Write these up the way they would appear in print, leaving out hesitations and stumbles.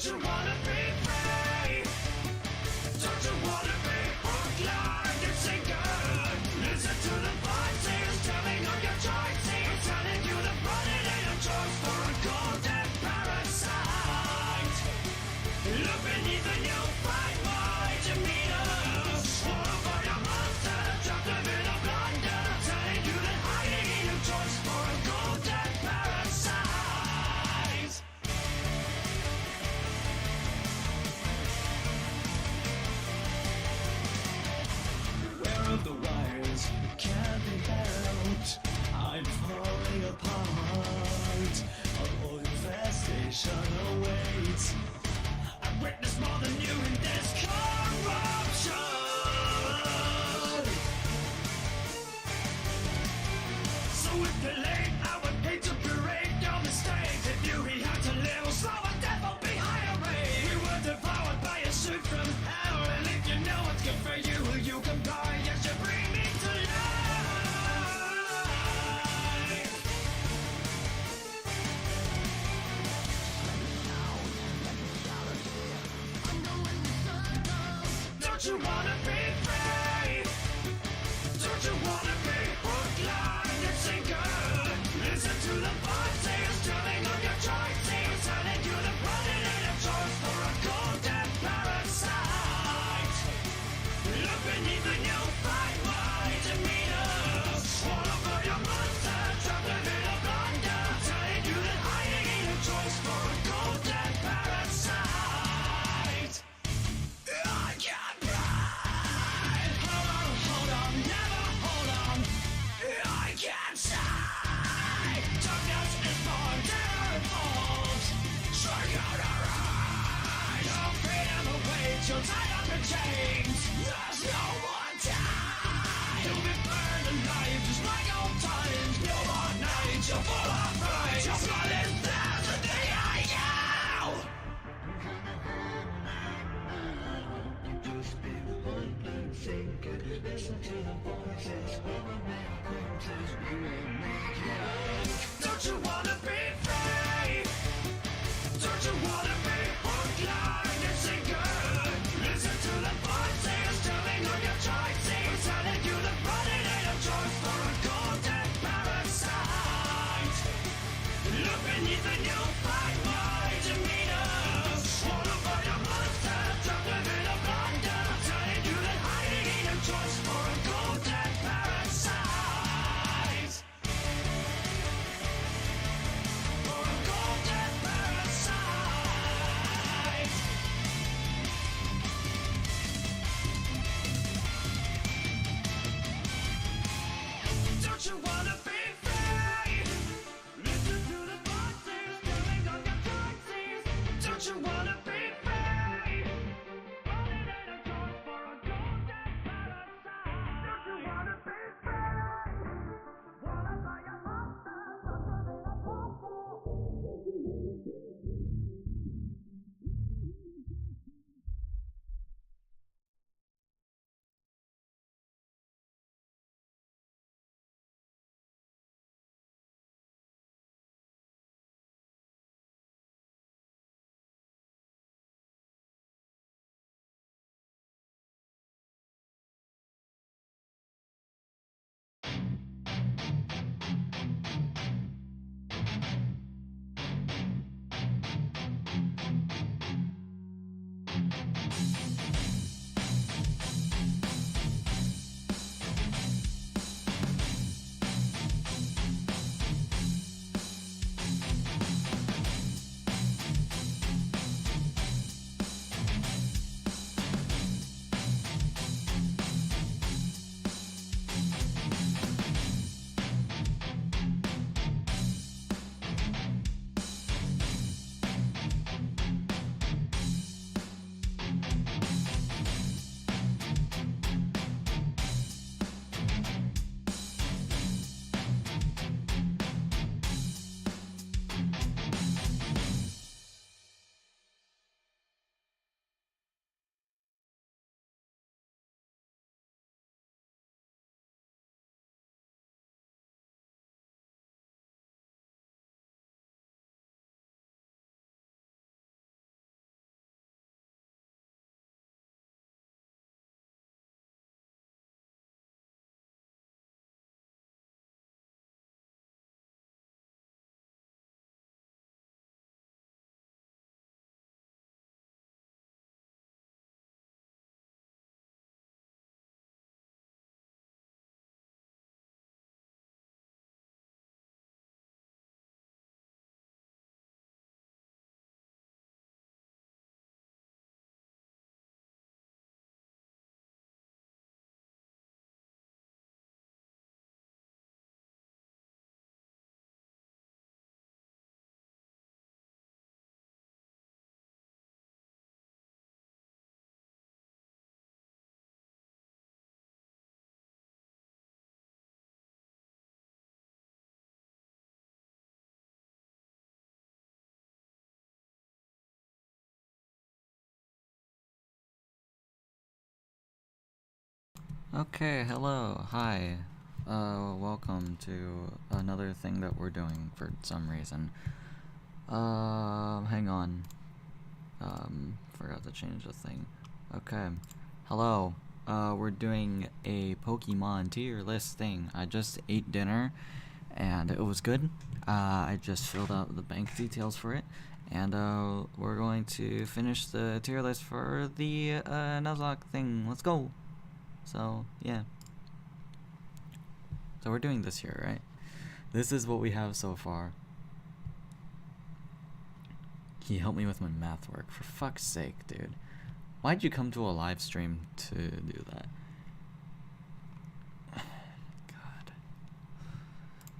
Don't you wanna be free? Don't you wanna be hooked, line, and sinker? Listen to the voices telling of your choices, telling you the running ain't a choice for a golden parasite. Look beneath the new bright white demeanor. Swallow for your monster, drop them in a blender, telling you that hiding ain't a choice for a golden parasite. Beware of the wires that can't be held. I'm falling apart. A whole infestation awaits. I witnessed more than you in this corruption. So if you're late, I would hate to berate your mistakes. If you had to live, slow and death will be higher rate. We were devoured by a suit from hell, and if you know what's good for you, you can buy. Yes, you bring me to life. Don't you wanna be free? Don't you wanna be hooked, line, and sinker? Listen to the voices telling of your choices, telling you the running ain't a choice for a golden parasite. Look beneath the new bright white demeanor. Swallow for your monster, drop them in a blender, telling you that hiding ain't a choice for a golden parasite. I can't breathe. Hold on, never hold on. I can't sigh. Darkness is born, terror evolves. Strike out our eyes. Your freedom awaits, you're tied up in chains. There's no more time. You'll be burned alive, just like old times. No more nights, you're full of pride. Your blood is theirs, and they are you. Just be one and think it. Listen to the voices of a man acquaintance. We will make it. Don't you wanna be free? Don't you wanna be hooked, line, and sinker? Listen to the voices telling of your choices, telling you the running ain't a choice for a golden parasite. Look beneath the new bright white demeanor. Swallow for your monster, drop them in a blender, telling you that hiding ain't a choice for a golden parasite. For a golden parasite. Don't you wanna be free? Listen to the voices telling Okay, hello, hi. Welcome to another thing that we're doing for some reason. Hang on. Forgot to change the thing. Okay. Hello. We're doing a Pokemon tier list thing. I just ate dinner and it was good. I just filled out the bank details for it. And we're going to finish the tier list for the Nuzlocke thing. Let's go. So, yeah. So we're doing this here, right? This is what we have so far. Can you help me with my math work? For fuck's sake, dude. Why'd you come to a live stream to do that? God.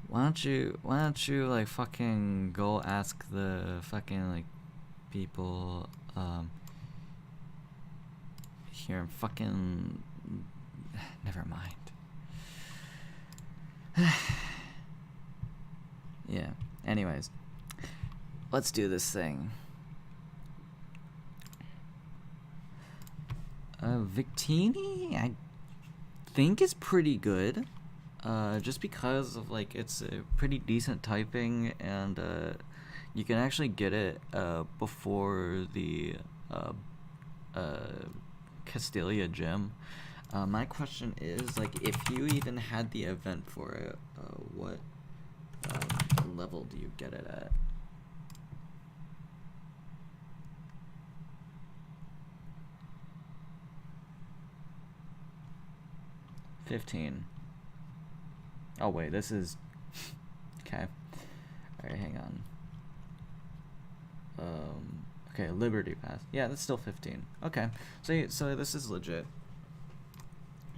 Why don't you like fucking go ask the fucking like people here fucking never mind. Yeah, anyways, let's do this thing. Victini, I think is pretty good, just because of like it's a pretty decent typing, and you can actually get it before the Castelia gym. My question is, like, if you even had the event for it, what level do you get it at? $15. Oh wait, this is okay. Alright, hang on. Okay, Liberty Pass. Yeah, that's still 15. Okay, so this is legit.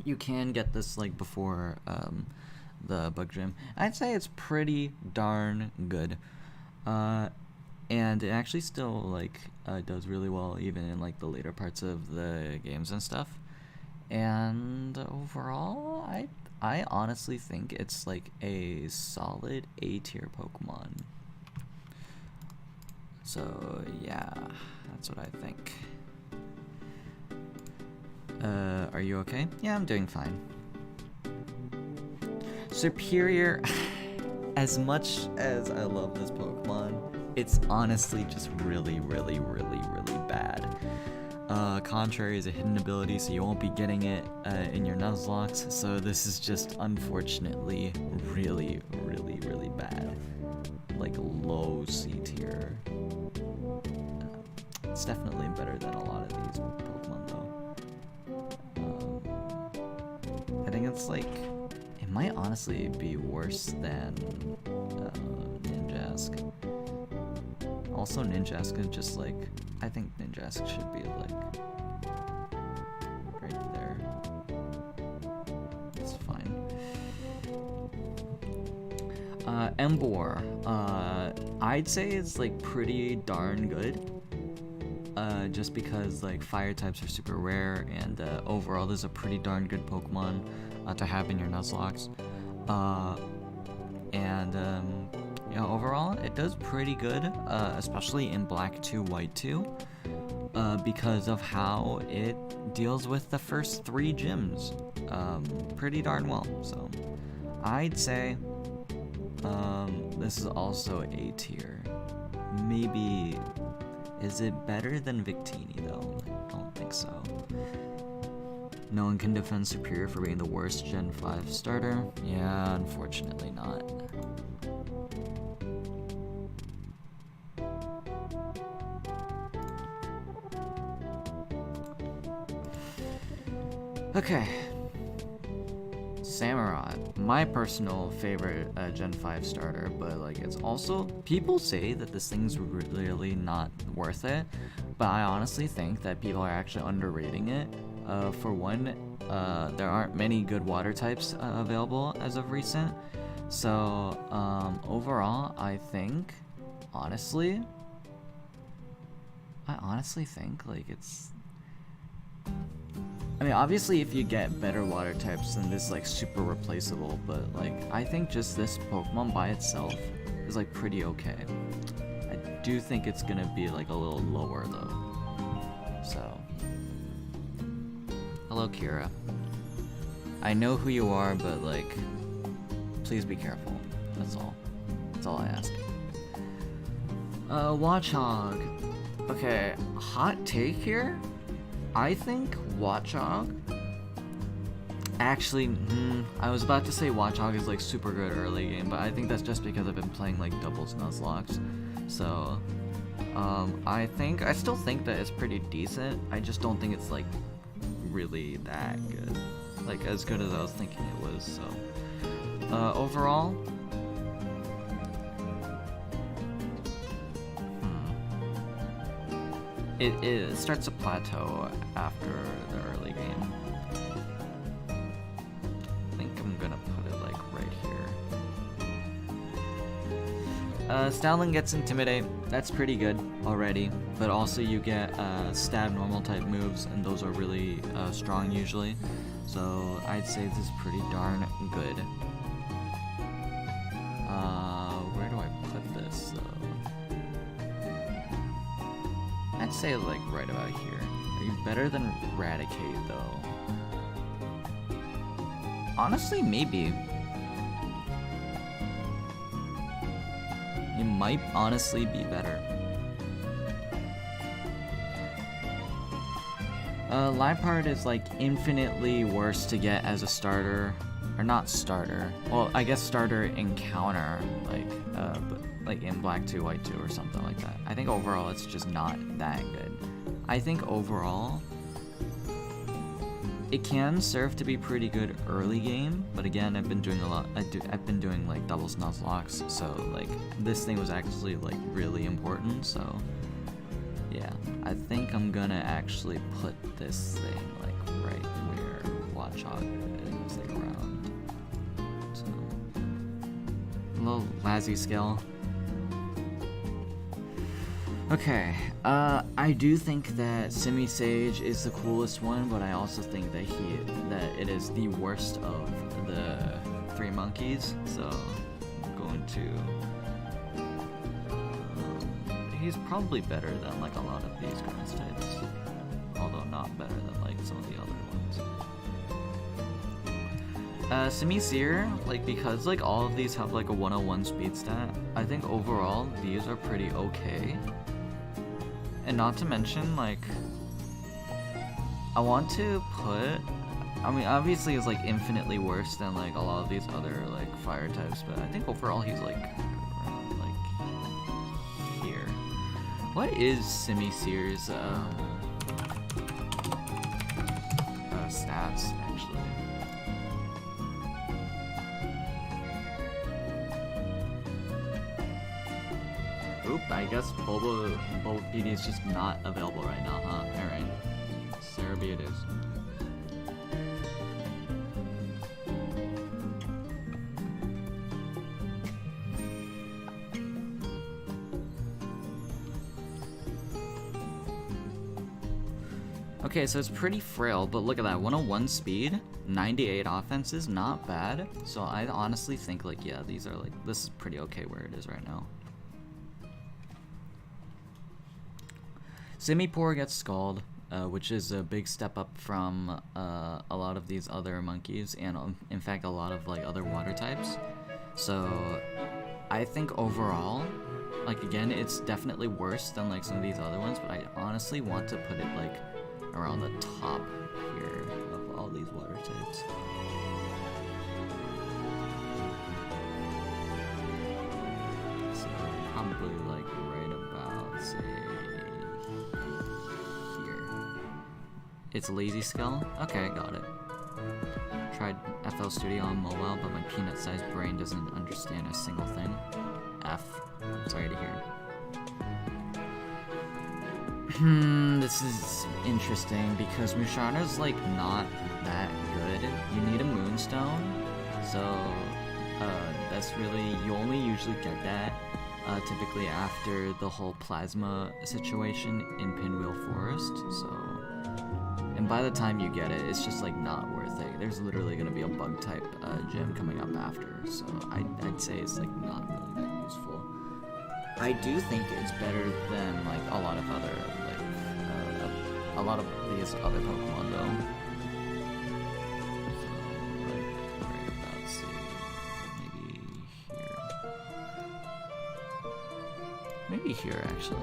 You can get this like before the bug gym. I'd say it's pretty darn good, and it actually still like does really well even in like the later parts of the games and stuff. And overall, I honestly think it's like a solid A tier Pokemon. So yeah, that's what I think. Are you okay? Yeah, I'm doing fine. Superior, as much as I love this Pokemon, it's honestly just really, really, really, really bad. Contrary is a hidden ability, so you won't be getting it in your Nuzlocke, so this is just unfortunately really, really, really bad. Like low C tier. It's definitely better than a lot of these Pokemon though. I think it's like, it might honestly be worse than Ninjask. Also, Ninjask is just like, I think Ninjask should be like right there. It's fine. Emboar, I'd say it's like pretty darn good. Just because like fire types are super rare, and overall there's a pretty darn good Pokemon to have in your Nuzlocke. Yeah, overall it does pretty good, especially in Black 2, White 2, because of how it deals with the first 3 gyms pretty darn well. So I'd say this is also A tier. Maybe. Is it better than Victini though? I don't think so. No one can defend Superior for being the worst Gen 5 starter? Yeah, unfortunately not. Okay. Samurott, my personal favorite Gen 5 starter, but like it's also, people say that this thing's really not worth it, but I honestly think that people are actually underrating it. For one, there aren't many good water types available as of recent, so overall I think, I honestly think like it's, I mean, obviously if you get better water types, then this is like super replaceable, but like I think just this Pokemon by itself is like pretty okay. I do think it's gonna be like a little lower though. So hello Kira. I know who you are, but like, please be careful. That's all. That's all I ask. Watchog. Okay, hot take here. I think Watchog. Actually, I was about to say Watchog is like super good early game, but I think that's just because I've been playing like doubles Nuzlocke. So, I still think that it's pretty decent. I just don't think it's like really that good. Like as good as I was thinking it was. So, overall. It starts to plateau after the early game. I think I'm gonna put it like right here. Stoutland gets Intimidate. That's pretty good already. But also you get stab normal type moves, and those are really strong usually. So I'd say this is pretty darn good. Where do I put this though? I'd say like right about here. Are you better than Raticate though? Honestly, maybe. You might honestly be better. Liepard is like infinitely worse to get as a starter. Or not starter. Well, I guess starter encounter, like, but like in Black 2, White 2 or something like that. I think overall it's just not that good. I think overall it can serve to be pretty good early game, but again, I've been doing a lot. I've been doing like doubles Nuzlocke, so like this thing was actually like really important. So yeah, I think I'm gonna actually put this thing like right where Watchog is, like around. So a little Lazzy skill. Okay, I do think that Simisage is the coolest one, but I also think that it is the worst of the three monkeys. So I'm going to. He's probably better than like a lot of these grass types, although not better than like some of the other ones. Simisear, like because like all of these have like a 101 speed stat, I think overall these are pretty okay. And not to mention, like, I want to put, I mean, obviously it's like infinitely worse than like a lot of these other like fire types, but I think overall he's like around like here. What is Simisear's stats actually? Oop, I guess Bulba PD is just not available right now, huh? Alright. Cerebi it is. Okay, so it's pretty frail, but look at that. 101 speed, 98 offense is not bad. So I honestly think like, yeah, these are like, this is pretty okay where it is right now. Simipour gets Scald, which is a big step up from a lot of these other monkeys, and in fact a lot of like other water types. So I think overall, like again, it's definitely worse than like some of these other ones, but I honestly want to put it like around the top here of all these water types. So probably like right about, say, it's Lazy Skull? Okay, got it. Tried FL Studio on mobile, but my peanut-sized brain doesn't understand a single thing. F. Sorry to hear. This is interesting because Musharna's like not that good. You need a Moonstone, so that's really, you only usually get that typically after the whole plasma situation in Pinwheel Forest, so. And by the time you get it, it's just like not worth it. There's literally gonna be a bug type gym coming up after, so I'd say it's like not really that useful. I do think it's better than like a lot of other like a lot of these other Pokemon though. So, Maybe here, actually.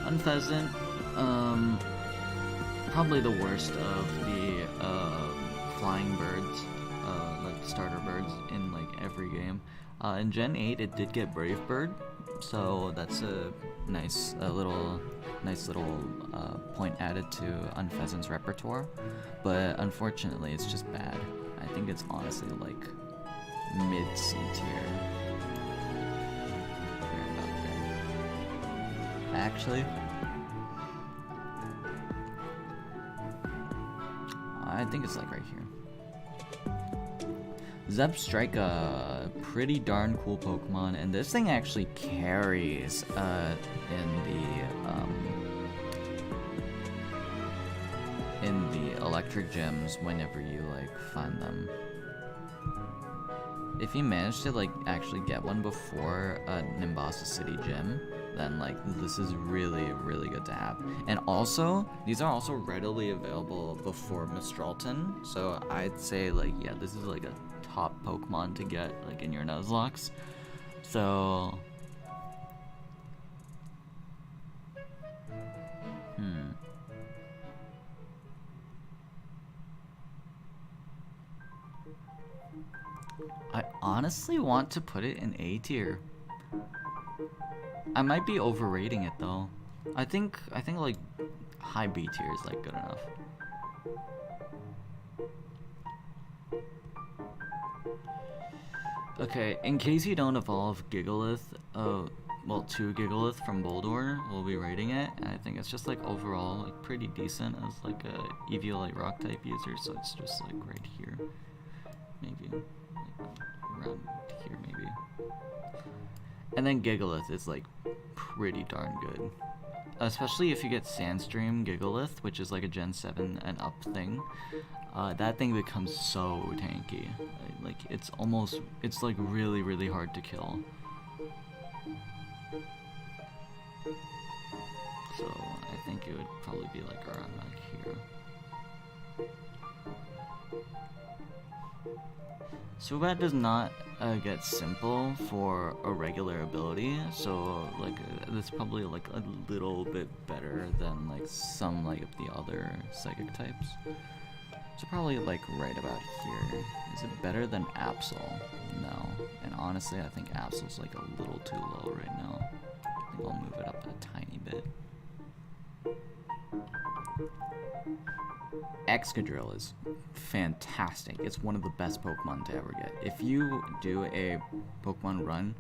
Unpheasant, probably the worst of the flying birds, like starter birds in like every game. In Gen 8, it did get Brave Bird, so that's a nice little point added to Unpheasant's repertoire. But unfortunately, it's just bad. I think it's honestly like mid-C tier. Actually, I think it's like right here. Zebstrike, a pretty darn cool Pokemon, and this thing actually carries in the electric gems whenever you like find them. If you manage to like actually get one before Nimbasa City Gym, then like this is really good to have. And also, these are also readily available before Mistralton, so I'd say like yeah, this is like a top Pokemon to get like in your Nuzlocks. So I honestly want to put it in A tier. I might be overrating it though. I think like high B tier is like good enough. Okay, in case you don't evolve Gigalith, well, 2 Gigalith from Boldore, we'll be rating it. And I think it's just like overall like pretty decent as like a Eviolite rock type user, so it's just like right here. Maybe like around here maybe. And then Gigalith is like pretty darn good. Especially if you get Sandstream Gigalith, which is like a Gen 7 and up thing. That thing becomes so tanky. Like it's like really hard to kill. So I think it would probably be like around back here. Zubat does not get simple for a regular ability, so like that's probably like a little bit better than like some like of the other psychic types. So probably like right about here. Is it better than Absol? No. And honestly, I think Absol's like a little too low right now. I think I'll move it up a tiny bit. Excadrill is fantastic. It's one of the best Pokemon to ever get. If you do a Pokemon run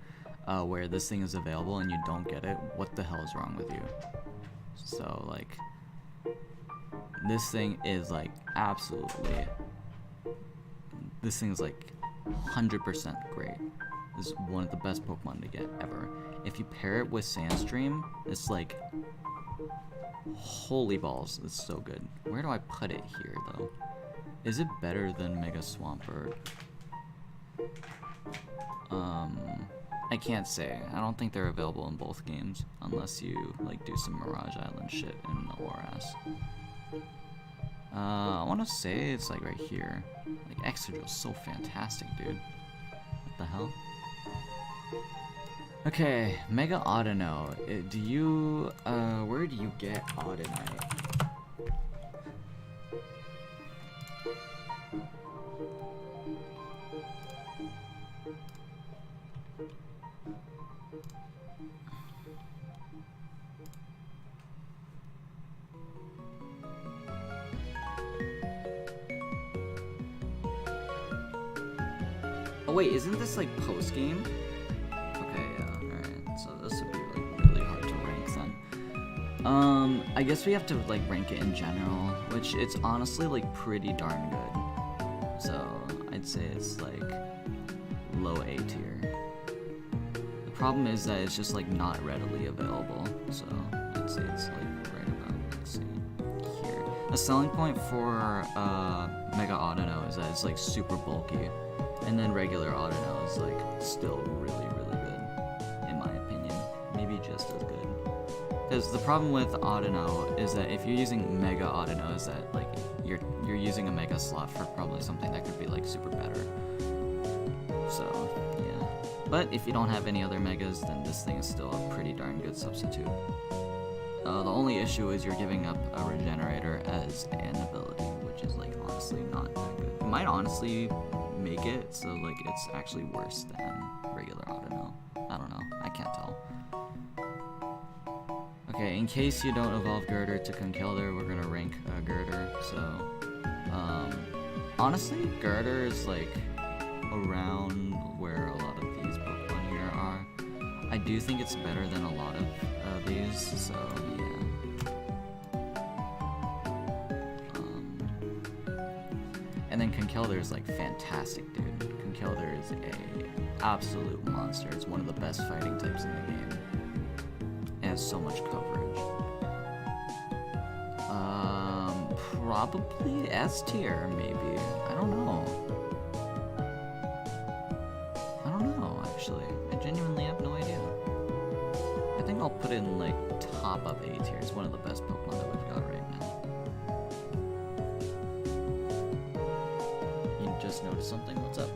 where this thing is available and you don't get it, what the hell is wrong with you? So like, this thing is like absolutely, this thing is like 100% great. This is one of the best Pokemon to get ever. If you pair it with Sandstream, it's like, holy balls, it's so good. Where do I put it here though? Is it better than Mega Swampert? I can't say. I don't think they're available in both games unless you like do some Mirage Island shit in the ORAS. I want to say it's like right here. Like Excadrill's so fantastic, dude. What the hell? Okay, Mega Audino. Do you, where do you get Audinite? Oh wait, isn't this like post-game? I guess we have to like rank it in general, which it's honestly like pretty darn good. So I'd say it's like low A tier. The problem is that it's just like not readily available. So I'd say it's like right about, let's see, here. The selling point for Mega Audino is that it's like super bulky, and then regular Audino is like still really good, in my opinion. Maybe just as good. Because the problem with Audino is that if you're using Mega Audino, is that like you're using a Mega slot for probably something that could be like super better. So yeah. But if you don't have any other Megas, then this thing is still a pretty darn good substitute. The only issue is you're giving up a Regenerator as an ability, which is like honestly not that good. It might honestly make it so like it's actually worse than regular Audino. I don't know. I can't tell. Okay, in case you don't evolve Girder to Conkeldurr, we're gonna rank Girder. So, honestly, Girder is like around where a lot of these Pokemon here are. I do think it's better than a lot of these, so yeah. And then Conkeldurr is like fantastic, dude. Conkeldurr is a absolute monster. It's one of the best fighting types in the game. It has so much coverage. Probably S tier, maybe. I don't know. I don't know, actually. I genuinely have no idea. I think I'll put in like top of A tier. It's one of the best Pokemon that we've got right now. You just noticed something? What's up?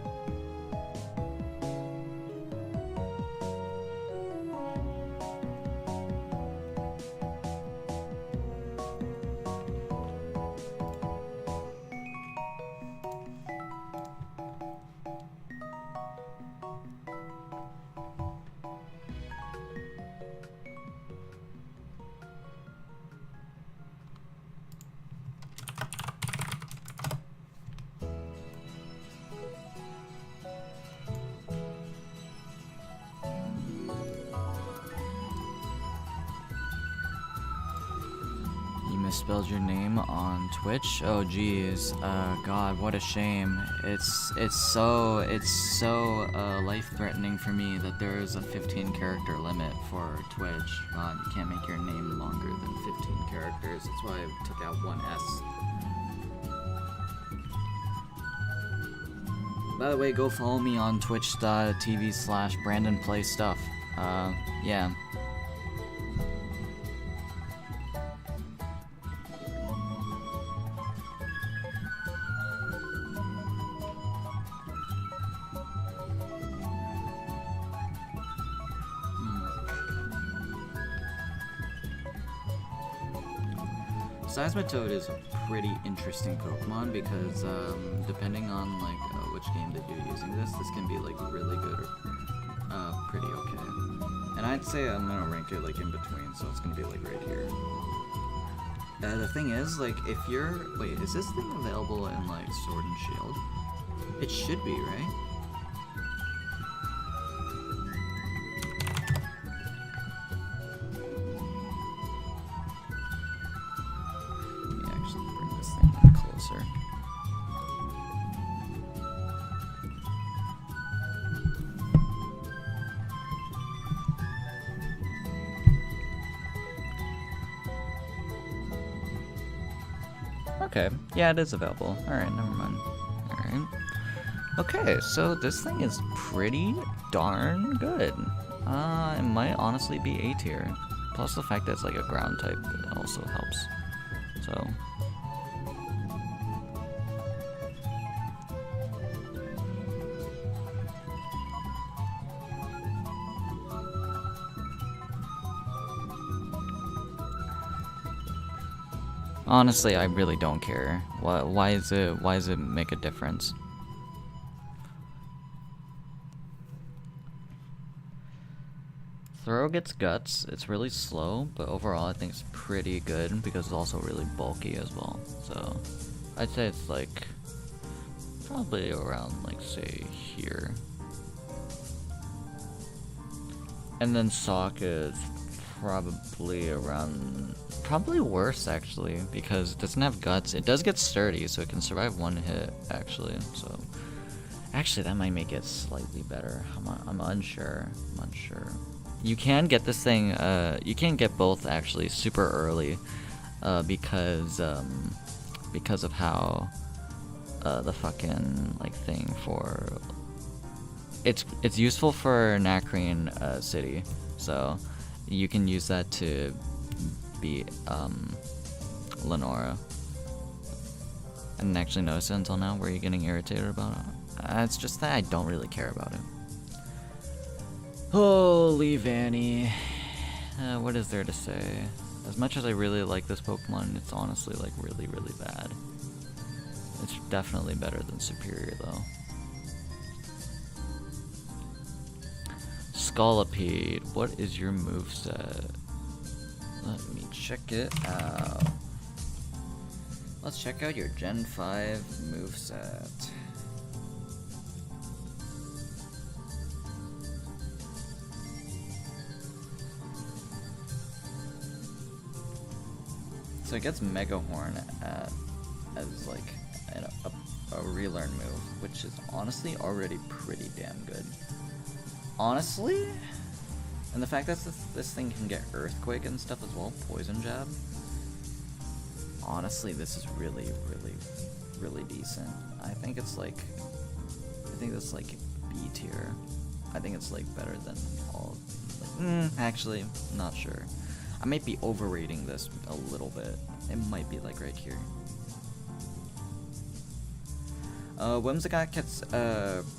Misspelled your name on Twitch? Oh geez, God, what a shame. It's so life-threatening for me that there is a 15-character limit for Twitch. God, you can't make your name longer than 15 characters. That's why I took out one S. By the way, go follow me on twitch.tv/BrandonPlayStuff. Yeah. Seismitoad is a pretty interesting Pokemon because depending on like which game that you're using this can be like really good or pretty okay. And I'd say I'm gonna rank it like in between, so it's gonna be like right here. The thing is, like if you're wait, is this thing available in like Sword and Shield? It should be, right? Okay, yeah, it is available. Alright, never mind. Alright. Okay, so this thing is pretty darn good. It might honestly be A tier. Plus the fact that it's like a ground type also helps. So. Honestly, I really don't care. Why is it make a difference? Throw gets guts. It's really slow, but overall I think it's pretty good because it's also really bulky as well. So I'd say it's like probably around like say here. And then Sock is probably around, probably worse actually, because it doesn't have guts. It does get sturdy, so it can survive one hit actually. So actually that might make it slightly better. I'm unsure. You can get this thing, you can get both actually super early, because of how the fucking like thing for it's useful for Nacrene City, so you can use that to beat Lenora. I didn't actually notice it until now. Were you getting irritated about it? It's just that I don't really care about it. Holy Vanny. What is there to say? As much as I really like this Pokemon, it's honestly like really, really bad. It's definitely better than Superior though. Scolipede, what is your moveset? Let me check it out. Let's check out your Gen 5 moveset. So it gets Mega Horn as like a relearn move, which is honestly already pretty damn good. Honestly, and the fact that this thing can get Earthquake and stuff as well, Poison Jab. Honestly, this is really, really, really decent. I think it's like B tier. I think it's like better than all. Like, actually, not sure. I might be overrating this a little bit. It might be like right here. Whimsicott gets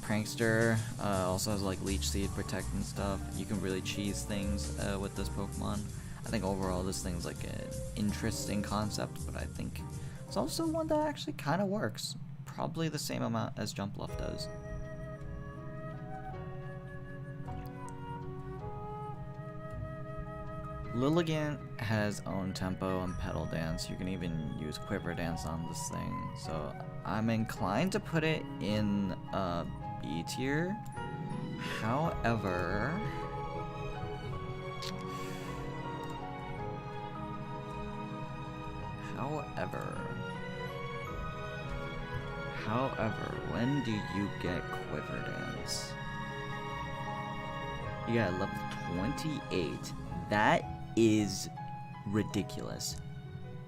Prankster. Also has like Leech Seed, Protect and stuff. You can really cheese things with this Pokemon. I think overall this thing's like an interesting concept, but I think it's also one that actually kind of works. Probably the same amount as Jumpluff does. Lilligant has own tempo and pedal dance. You can even use quiver dance on this thing. So I'm inclined to put it in B tier. However, when do you get quiver dance? You got level 28. That is ridiculous.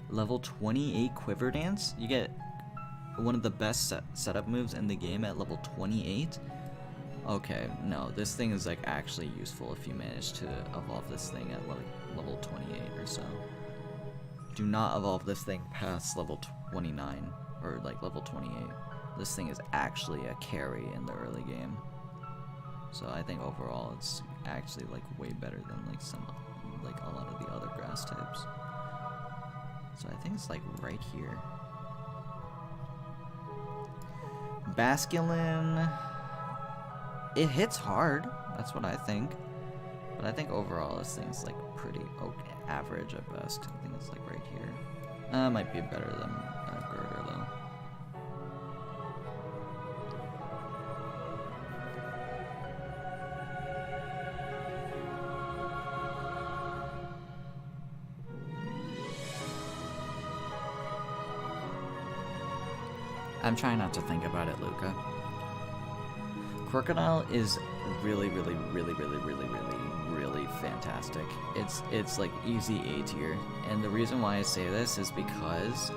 Level 28 quiver dance? You get one of the best setup moves in the game at level 28? Okay, no, this thing is like actually useful if you manage to evolve this thing at like level 28 or so. Do not evolve this thing past level 29 or like level 28. This thing is actually a carry in the early game. So I think overall it's actually like way better than like a lot of the other grass types. So I think it's like right here. Basculin, it hits hard, that's what I think. But I think overall this thing's like pretty okay, average at best. I think it's like right here. Might be better than Girder though. I'm trying not to think about it, Luca. Crocodile is really fantastic. It's like easy A tier, and the reason why I say this is because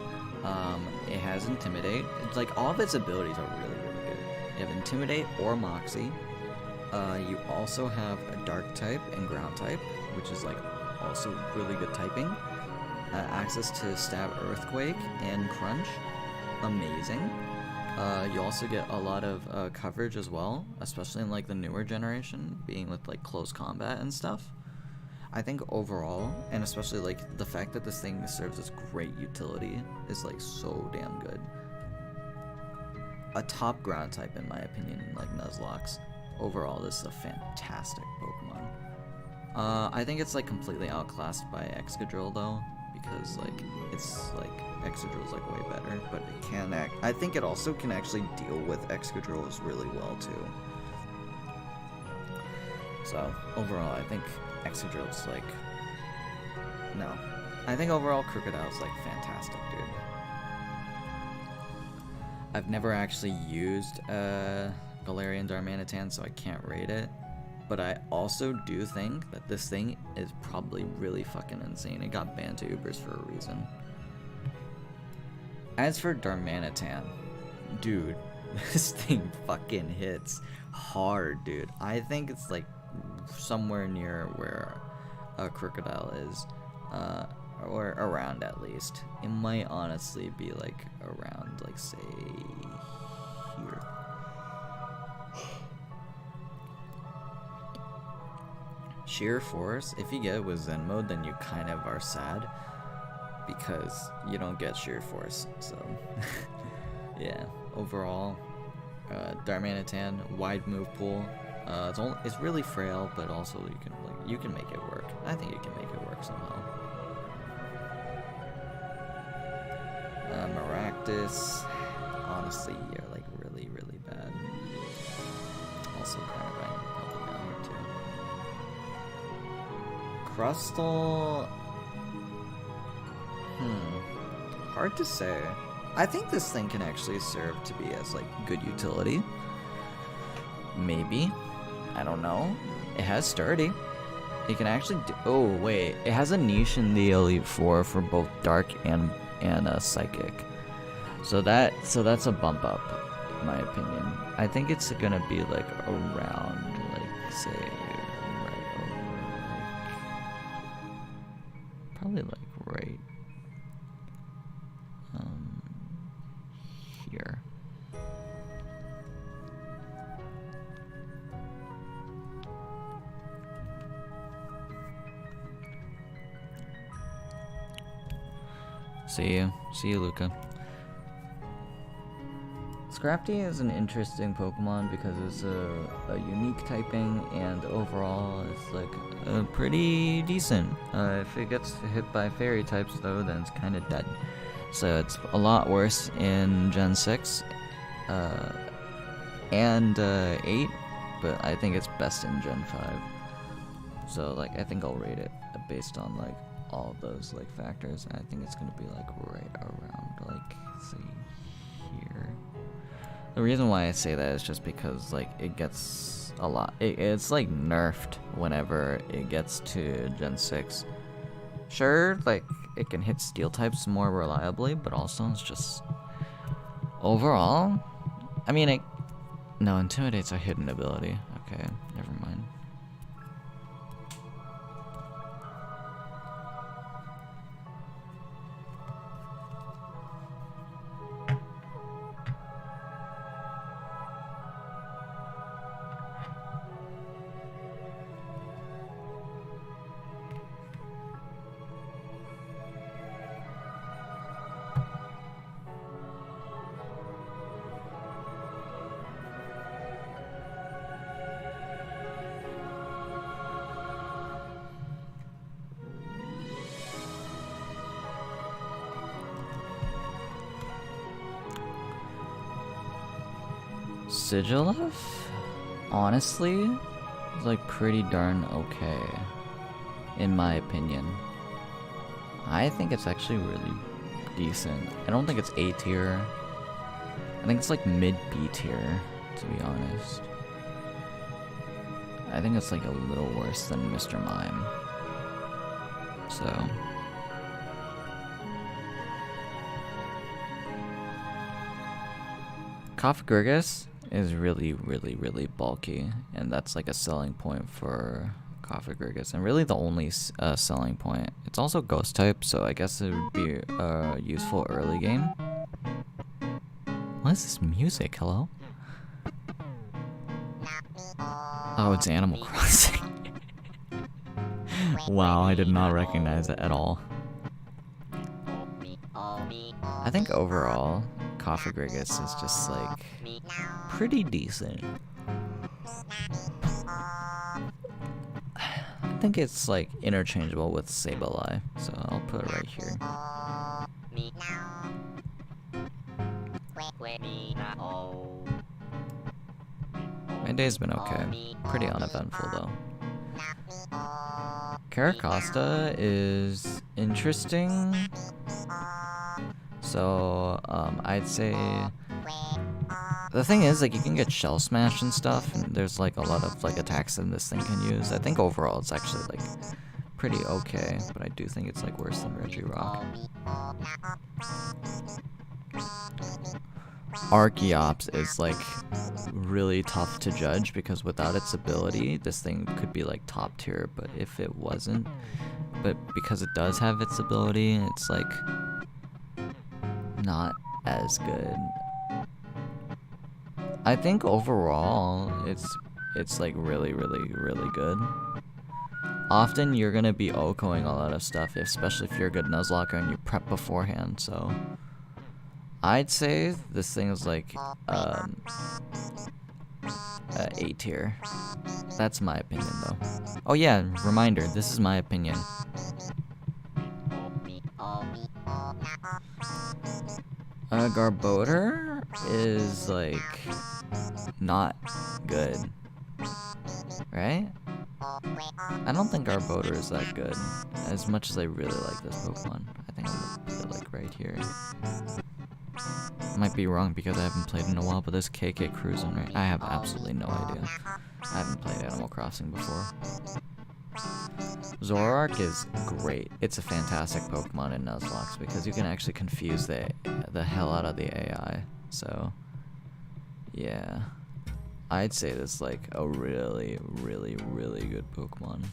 it has Intimidate. It's like all of its abilities are really good. You have Intimidate or Moxie. You also have a Dark type and Ground type, which is like also really good typing. Access to Stab, Earthquake, and Crunch. Amazing. You also get a lot of coverage as well, especially in like the newer generation, being with like close combat and stuff. I think overall, and especially like the fact that this thing serves as great utility is like so damn good. A top ground type in my opinion, like Nuzlocke. Overall, this is a fantastic Pokemon. I think it's like completely outclassed by Excadrill though, because like it's like Excadrill is like way better, but it can act. I think it also can actually deal with Excadrills really well too. So overall, I think Excadrill's like no. I think overall Crocodile's like fantastic, dude. I've never actually used Galarian Darmanitan, so I can't rate it. But I also do think that this thing is probably really fucking insane. It got banned to Ubers for a reason. As for Darmanitan, dude, this thing fucking hits hard, dude. I think it's like somewhere near where a Crocodile is, or around at least. It might honestly be like around, like say here. Sheer Force, if you get it with Zen mode, then you kind of are sad because you don't get Sheer Force. So yeah, overall, Darmanitan, wide move pool. It's really frail, but also you can make it work. I think you can make it work somehow. Maractus, honestly, you're like really, really bad. Also kind of banging probably down here too. Crustle, hard to say. I think this thing can actually serve to be as like good utility. Maybe. I don't know. It has sturdy. It can actually do. Oh wait, it has a niche in the Elite Four for both Dark and Psychic. So that's a bump up, in my opinion. I think it's gonna be like around, like say, right over, like probably like right here. See you, Luca. Scrafty is an interesting Pokemon because it's a unique typing, and overall it's like pretty decent. If it gets hit by fairy types though, then it's kind of dead. So it's a lot worse in Gen 6 and 8, but I think it's best in Gen 5. So like I think I'll rate it based on like all of those like factors, and I think it's gonna be like right around like say here. The reason why I say that is just because like it gets a lot. It's like nerfed whenever it gets to Gen 6. Sure, like it can hit steel types more reliably, but also it's just overall. I mean, no, Intimidate's a hidden ability. Okay, never mind. Sigilif, honestly, is like pretty darn okay, in my opinion. I think it's actually really decent. I don't think it's A tier. I think it's like mid B tier, to be honest. I think it's like a little worse than Mr. Mime. So Cofagrigus is really, really, really bulky, and that's like a selling point for Cofagrigus, and really the only selling point. It's also ghost type, so I guess it would be useful early game. What is this music? Hello? Oh, it's Animal Crossing. Wow, I did not recognize it at all. I think overall, Cofagrigus is just like pretty decent. I think it's like interchangeable with Sableye, so I'll put it right here. My day's been okay. Pretty uneventful though. Caracosta is interesting. So, I'd say the thing is, like, you can get Shell Smash and stuff, and there's like a lot of like attacks that this thing can use. I think overall it's actually like pretty okay, but I do think it's like worse than Regirock. Archeops is like really tough to judge because without its ability, this thing could be like top tier, but if it wasn't, but because it does have its ability, it's like not as good. I think overall it's like really good. Often you're gonna be OHKOing a lot of stuff, especially if you're a good Nuzlocker and you prep beforehand, so I'd say this thing is like A tier. That's my opinion though. Oh yeah, reminder, this is my opinion. Garbodor is like not good, right? I don't think Garbodor is that good, as much as I really like this Pokemon. I think I'm gonna put it like right here. I might be wrong because I haven't played in a while, but this KK cruising, right? I have absolutely no idea. I haven't played Animal Crossing before. Zoroark is great. It's a fantastic Pokemon in Nuzlocke because you can actually confuse the hell out of the AI. So, yeah. I'd say this is like a really good Pokemon.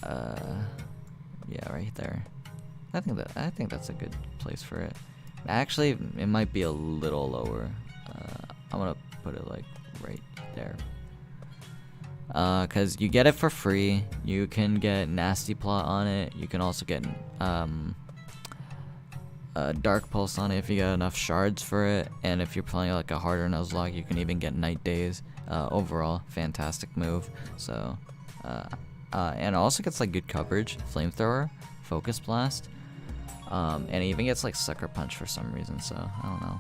Yeah, right there. I think that's a good place for it. Actually, it might be a little lower. I'm gonna put it like right there. Cause you get it for free. You can get Nasty Plot on it. You can also get Dark Pulse on it if you get enough shards for it. And if you're playing like a harder Nuzlocke, you can even get Night Days. Overall, fantastic move. So, and it also gets like good coverage, Flamethrower, Focus Blast, and it even gets like Sucker Punch for some reason. So I don't know.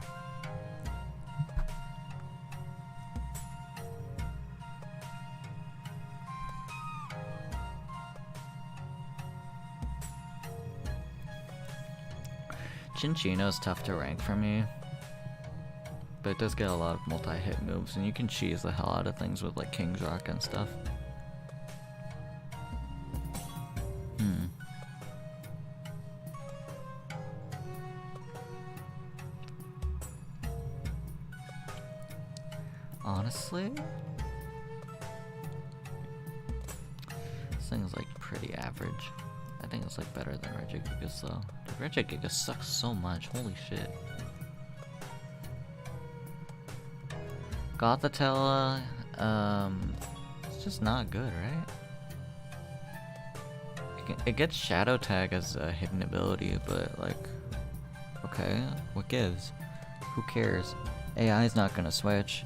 Chinchino's tough to rank for me, but it does get a lot of multi-hit moves, and you can cheese the hell out of things with like King's Rock and stuff. Honestly, this thing is like pretty average. I think it's like better than Regigigas though. Dude, Regigigas sucks so much. Holy shit. Gothitella, it's just not good, right? It gets Shadow Tag as a hidden ability, but like, okay, what gives? Who cares? AI's not gonna switch.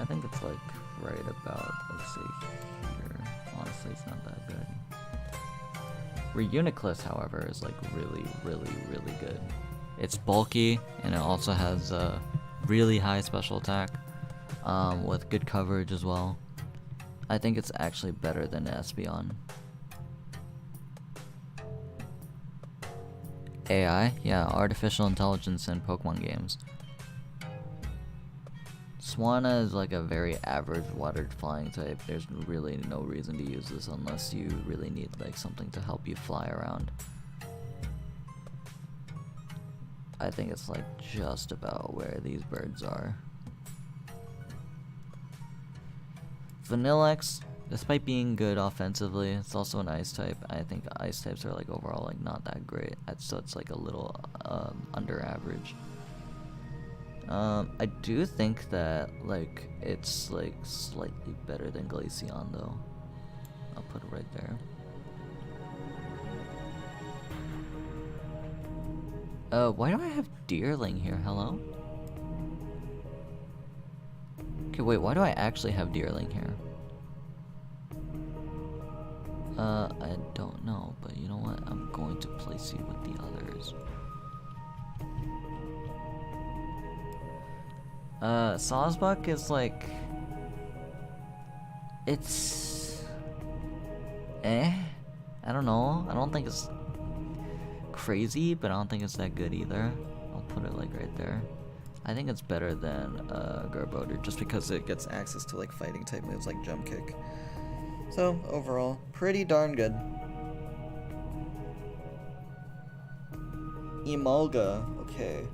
I think it's like right about, let's see here. Honestly, it's not that good. Reuniclus, however, is like really good. It's bulky, and it also has a really high special attack, with good coverage as well. I think it's actually better than Espeon. AI? Yeah, artificial intelligence in Pokemon games. Swanna is like a very average water flying type. There's really no reason to use this unless you really need like something to help you fly around. I think it's like just about where these birds are. Vanillex, despite being good offensively, it's also an ice type. I think ice types are like overall like not that great. So it's like a little under average. I do think that like it's like slightly better than Glaceon though. I'll put it right there. Why do I have Deerling here? Hello? Okay, wait, why do I actually have Deerling here? I don't know, but you know what? I'm going to place you with the others. Sawsbuck is like... It's... I don't know. I don't think it's crazy, but I don't think it's that good either. I'll put it like right there. I think it's better than Garbodor just because it gets access to like fighting type moves like Jump Kick. So overall, pretty darn good. Emolga, okay.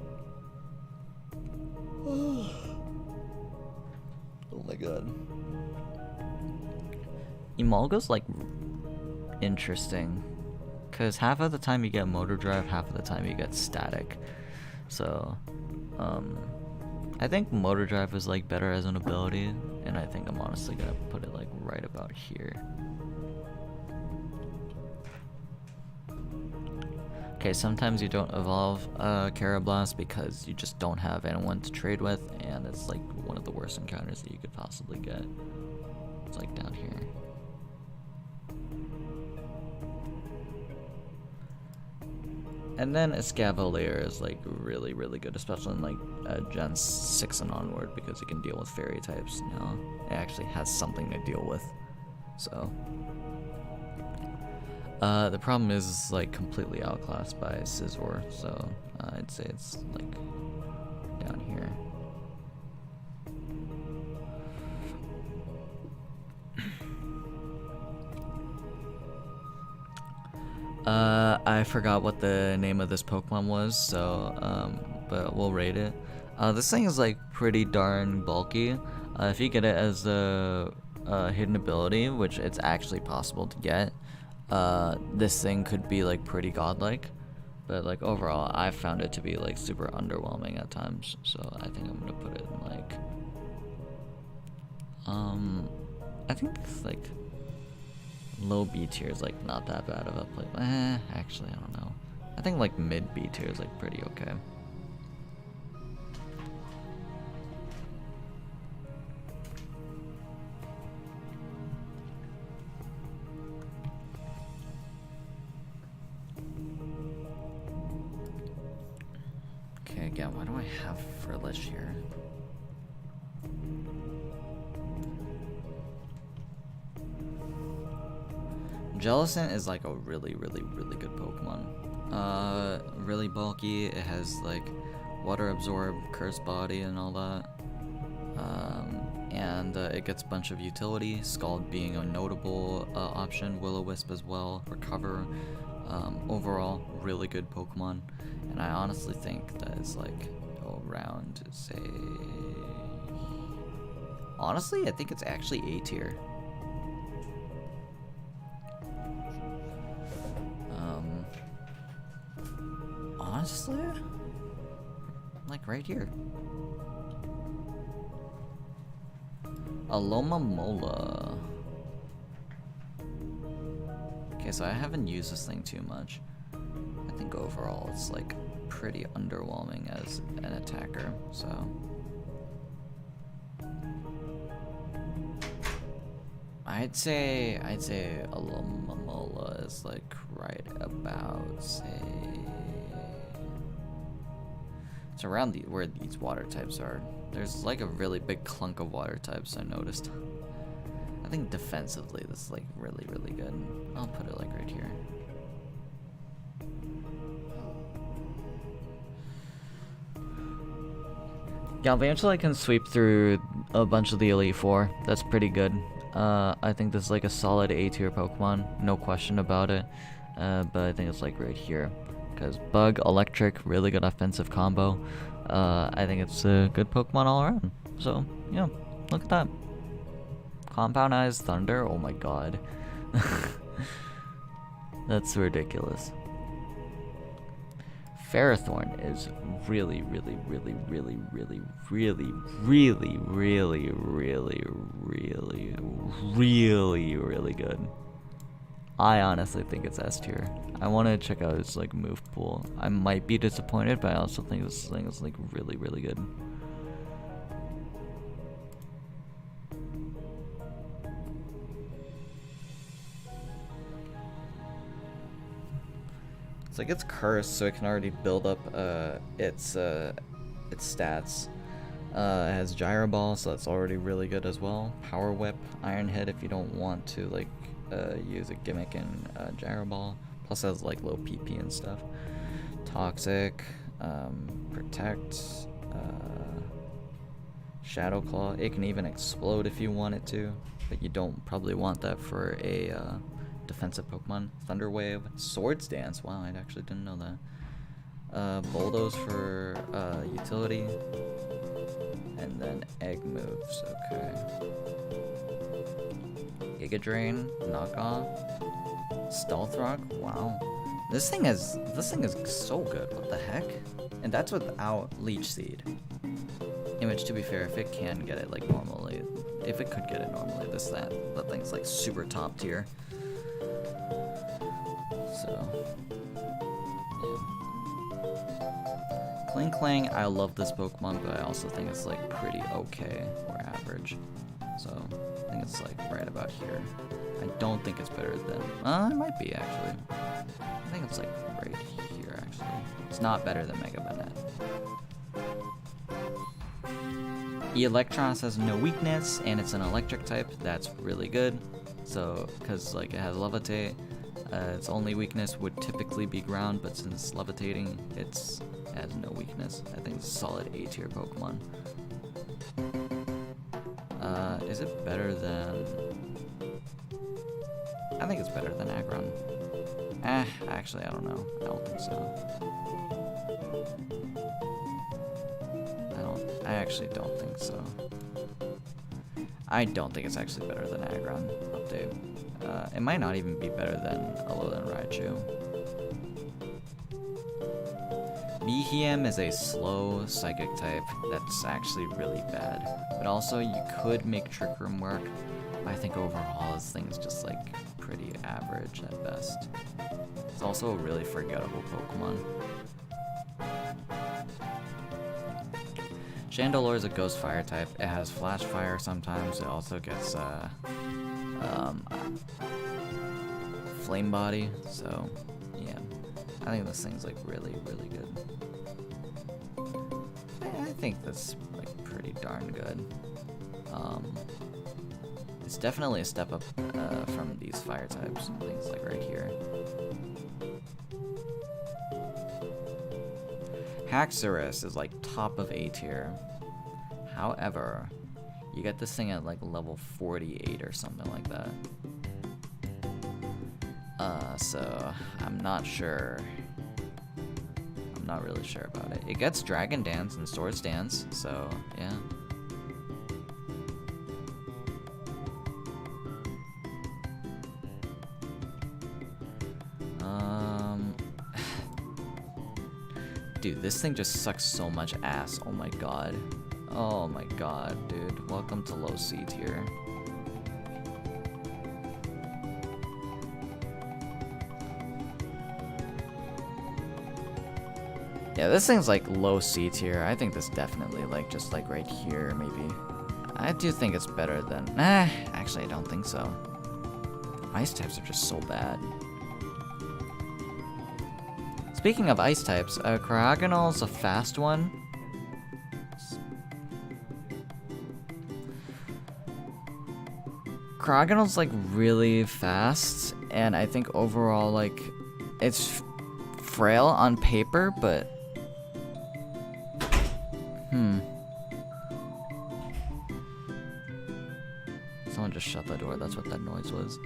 Oh my god. Emolga's like interesting, because half of the time you get motor drive, half of the time you get static. So, I think motor drive is like better as an ability, and I think I'm honestly gonna put it like right about here. Okay, sometimes you don't evolve Carablast because you just don't have anyone to trade with, and it's like one of the worst encounters that you could possibly get. It's like down here. And then Escavalier is like really, really good, especially in like Gen 6 and onward, because it can deal with fairy types now. It actually has something to deal with. So the problem is it's like completely outclassed by Scizor, so I'd say it's like down here. I forgot what the name of this Pokemon was, so but we'll rate it. This thing is like pretty darn bulky. If you get it as a hidden ability, which it's actually possible to get, this thing could be like pretty godlike. But like overall, I found it to be like super underwhelming at times. So I think I'm gonna put it in like, I think it's like low B tier is like not that bad of a play. Actually, I don't know. I think like mid B tier is like pretty okay. Okay, again, what do I have for a list here? Jellicent is like a really, really, really good Pokemon. Really bulky. It has like water absorb, curse body, and all that. And it gets a bunch of utility. Scald being a notable option. Will-O-Wisp as well for cover. Overall, really good Pokemon. And I honestly think that it's like around, say. Honestly, I think it's actually A tier. Honestly, like right here. Alomomola. Okay, so I haven't used this thing too much. I think overall it's like pretty underwhelming as an attacker, so. I'd say Alomomola is like right about, say, it's around where these water types are. There's like a really big clunk of water types I noticed. I think defensively this is like really, really good. I'll put it like right here. Galvantula can sweep through a bunch of the Elite Four. That's pretty good. I think this is like a solid A tier Pokemon, no question about it. But I think it's like right here. Because Bug, Electric, really good offensive combo. I think it's a good Pokemon all around. So, yeah, look at that. Compound Eyes, Thunder, oh my god. That's ridiculous. Ferrothorn is really, really, really, really, really, really, really, really, really, really, really, really good. I honestly think it's S tier. I want to check out its like move pool. I might be disappointed, but I also think this thing is like really, really good. It's like it's cursed, so it can already build up its stats. It has Gyro Ball, so that's already really good as well. Power Whip, Iron Head if you don't want to like use a gimmick in Gyro Ball. Plus it has like low PP and stuff. Toxic, Protect, Shadow Claw. It can even explode if you want it to, but you don't probably want that for a defensive Pokemon. Thunder Wave, Swords Dance. Wow, I actually didn't know that. Bulldoze for utility. And then egg moves, okay. Giga Drain, knock off. Stealth Rock, wow. This thing is so good, what the heck? And that's without Leech Seed. Image, to be fair, if it can get it like normally, if it could get it normally, that thing's like super top tier. So yeah. Clang Clang, I love this Pokemon, but I also think it's like pretty okay or average. So I think it's like right about here. I don't think it's better than it might be actually. I think it's like right here actually. It's not better than Mega Banette. Electros has no weakness, and it's an electric type. That's really good. So, because like it has levitate, its only weakness would typically be ground, but since levitating, it has no weakness. I think it's a solid A tier Pokemon. Is it better than? I think it's better than Aggron. Actually, I don't know. I don't think so. I actually don't think so. I don't think it's actually better than Aggron update. It might not even be better than Alolan Raichu. Behem is a slow psychic type that's actually really bad. But also, you could make Trick Room work. But I think overall, this thing's just like pretty average at best. It's also a really forgettable Pokemon. Chandelure is a ghost fire type. It has flash fire sometimes. It also gets flame body. So yeah, I think this thing's like really, really good. I think that's like pretty darn good. It's definitely a step up from these fire types. Things like right here. Haxorus is like top of A tier. However, you get this thing at like level 48 or something like that. So I'm not sure. I'm not really sure about it. It gets Dragon Dance and Swords Dance, so yeah. Dude, this thing just sucks so much ass. Oh my god. Oh my god, dude. Welcome to low C tier. Yeah, this thing's like low C tier. I think this definitely like just like right here maybe. I do think it's better than actually I don't think so. Ice types are just so bad. Speaking of ice types, Cryogonal's a fast one. Cryogonal's like really fast, and I think overall like it's frail on paper, but someone just shut the door. That's what that noise was.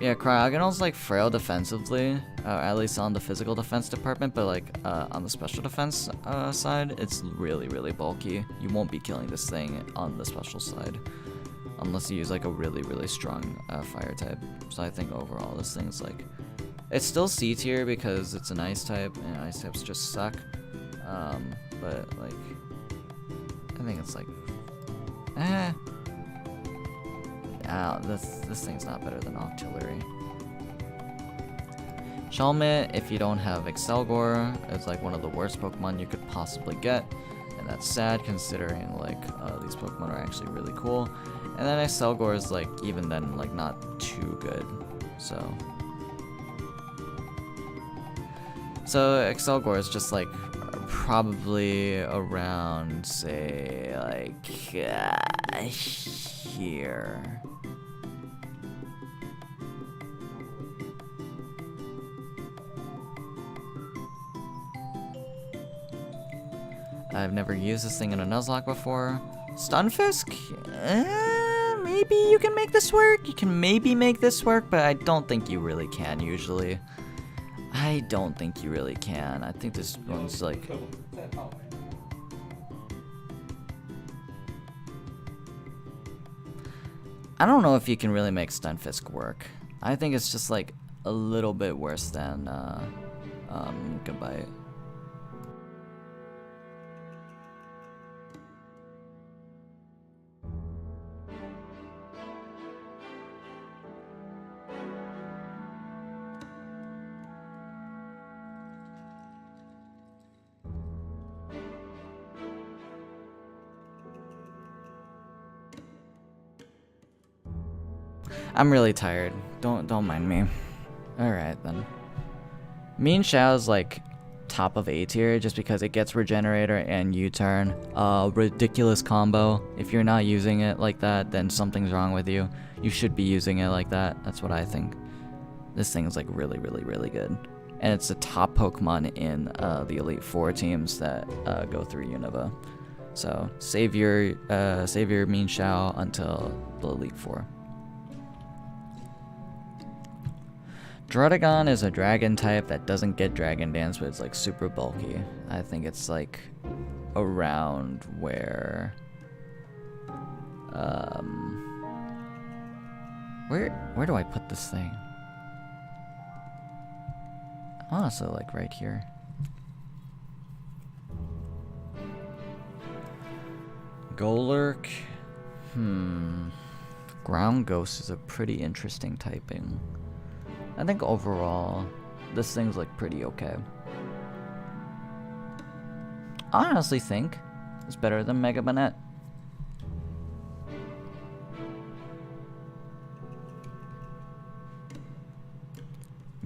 Yeah, Cryogonal's like frail defensively, at least on the physical defense department, but like on the special defense side, it's really, really bulky. You won't be killing this thing on the special side unless you use like a really, really strong fire type. So I think overall this thing's like, it's still C tier because it's an ice type, and ice types just suck. But like, I think it's like, this thing's not better than Octillery. Shelmet, if you don't have Excelgor, it's like one of the worst Pokemon you could possibly get, and that's sad considering like these Pokemon are actually really cool. And then Excelgor is like even then like not too good. So Excelgor is just like probably around say like here. I've never used this thing in a Nuzlocke before. Stunfisk? Maybe you can make this work. You can maybe make this work, but I don't think you really can usually. I don't think you really can. I think this one's like... I don't know if you can really make Stunfisk work. I think it's just like a little bit worse than Goodbye. I'm really tired. Don't mind me. Alright then. Mean Xiao's like top of A tier just because it gets Regenerator and U-turn. Ridiculous combo. If you're not using it like that, then something's wrong with you. You should be using it like that. That's what I think. This thing is like really good. And it's the top Pokemon in the Elite Four teams that go through Unova. So save your Mean Xiao until the Elite Four. Druddigon is a dragon type that doesn't get Dragon Dance, but it's like super bulky. I think it's like around where where do I put this thing? Honestly, like right here. Golurk. Ground Ghost is a pretty interesting typing. I think overall, this thing's like pretty okay. I honestly think it's better than Mega Banette.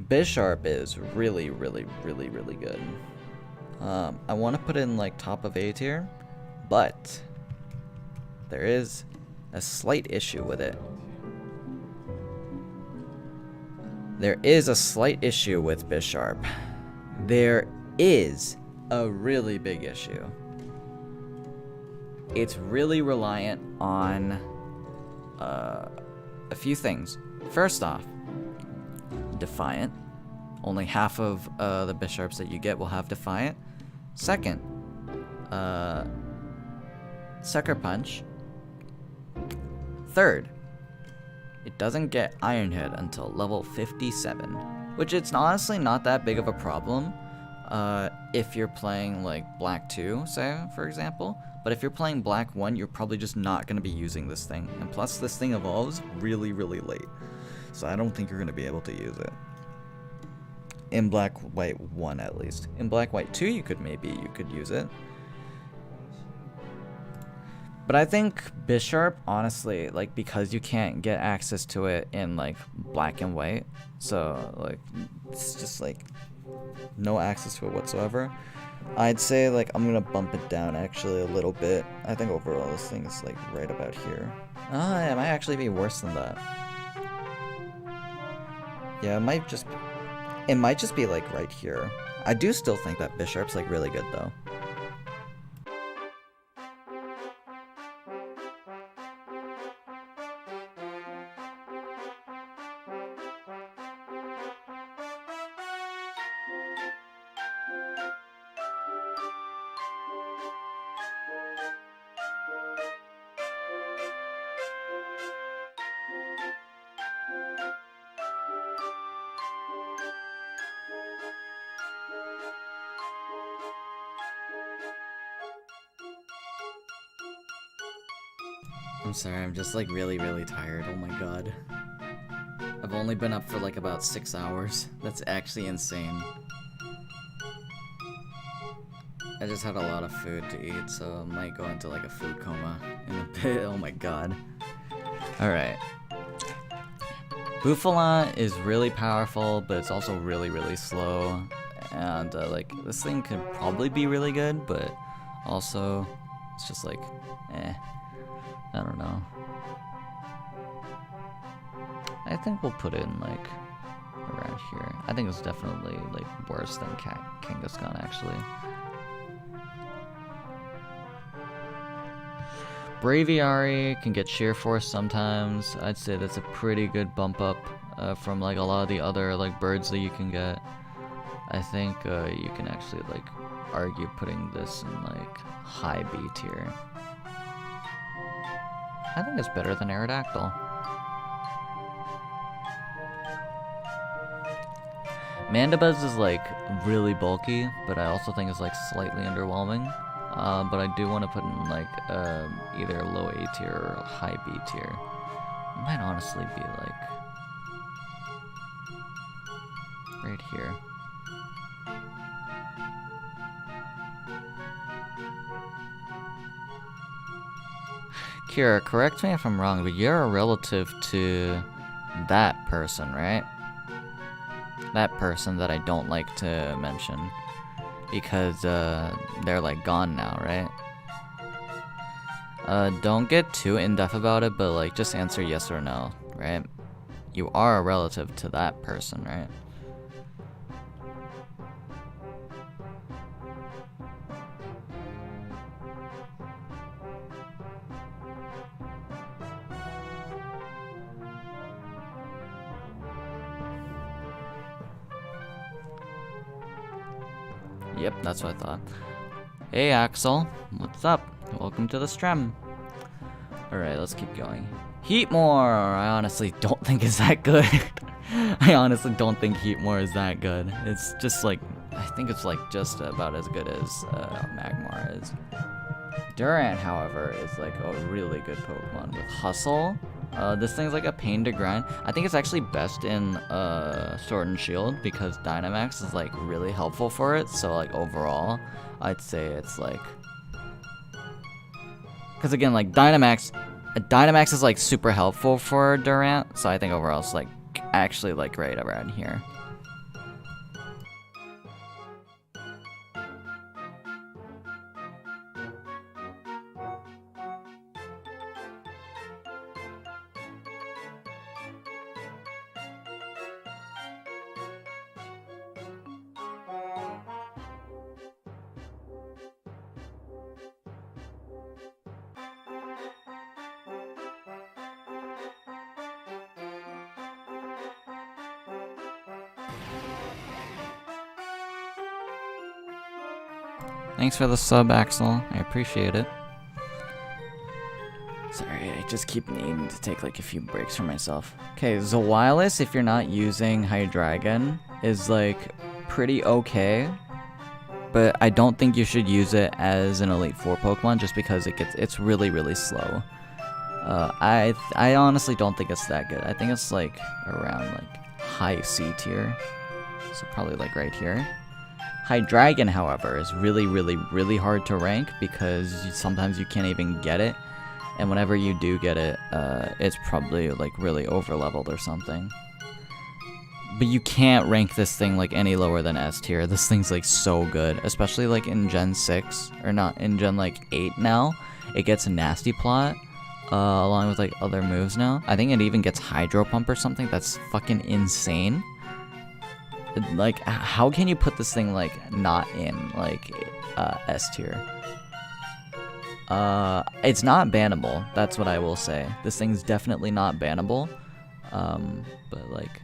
Bisharp is really good. I want to put it in like top of A tier, but there is a slight issue with it. There is a slight issue with Bisharp. There is a really big issue. It's really reliant on a few things. First off, Defiant. Only half of the Bisharps that you get will have Defiant. Second, Sucker Punch. Third, it doesn't get Iron Head until level 57, which it's honestly not that big of a problem if you're playing like Black 2, say, for example. But if you're playing Black 1, you're probably just not going to be using this thing. And plus, this thing evolves really late. So I don't think you're going to be able to use it. In Black White 1, at least. In Black White 2, you could use it. But I think Bisharp, honestly, like, because you can't get access to it in, like, Black and White, so, like, it's just, like, no access to it whatsoever, I'd say, like, I'm gonna bump it down, actually, a little bit. I think overall this thing is, like, right about here. It might actually be worse than that. Yeah, it might just be, like, right here. I do still think that Bisharp's, like, really good, though. I'm sorry, I'm just like really tired. Oh my god. I've only been up for like about 6 hours. That's actually insane. I just had a lot of food to eat, so I might go into like a food coma in a bit. Oh my god. Alright. Buffalant is really powerful, but it's also really slow. And like, this thing could probably be really good, but also, it's just like, I don't know. I think we'll put it in like around here. I think it's definitely like worse than Kangaskhan actually. Braviary can get Sheer Force sometimes. I'd say that's a pretty good bump up from like a lot of the other like birds that you can get. I think you can actually like argue putting this in like high B tier. I think it's better than Aerodactyl. Mandibuzz is like really bulky, but I also think it's like slightly underwhelming. But I do want to put in like either low A tier or high B tier. It might honestly be like right here. Kira, correct me if I'm wrong, but you're a relative to that person, right? That person that I don't like to mention. Because they're like gone now, right? Don't get too in-depth about it, but like just answer yes or no, right? You are a relative to that person, right? Yep, that's what I thought. Hey Axel, what's up? Welcome to the stream. Alright, let's keep going. Heatmore! I honestly don't think is that good. I honestly don't think Heatmore is that good. It's just like, I think it's like just about as good as Magmar is. Durant, however, is like a really good Pokemon with Hustle. This thing's like a pain to grind. I think it's actually best in Sword and Shield because Dynamax is like really helpful for it. So like overall, I'd say it's like, because again, like Dynamax is like super helpful for Durant. So I think overall it's like actually like right around here. Thanks for the sub, Axel. I appreciate it. Sorry, I just keep needing to take like a few breaks for myself. Okay, Zawilus, if you're not using Hydreigon, is like pretty okay. But I don't think you should use it as an Elite Four Pokemon just because it's really, really slow. I honestly don't think it's that good. I think it's like around like high C tier. So probably like right here. Hydreigon, however, is really, really, really hard to rank because sometimes you can't even get it. And whenever you do get it, it's probably like really over-leveled or something. But you can't rank this thing like any lower than S tier. This thing's like so good, especially like in Gen 6, or not, in Gen like 8 now. It gets Nasty Plot, along with like other moves now. I think it even gets Hydro Pump or something. That's fucking insane. Like, how can you put this thing like not in like S tier? It's not bannable. That's what I will say. This thing's definitely not bannable. But like,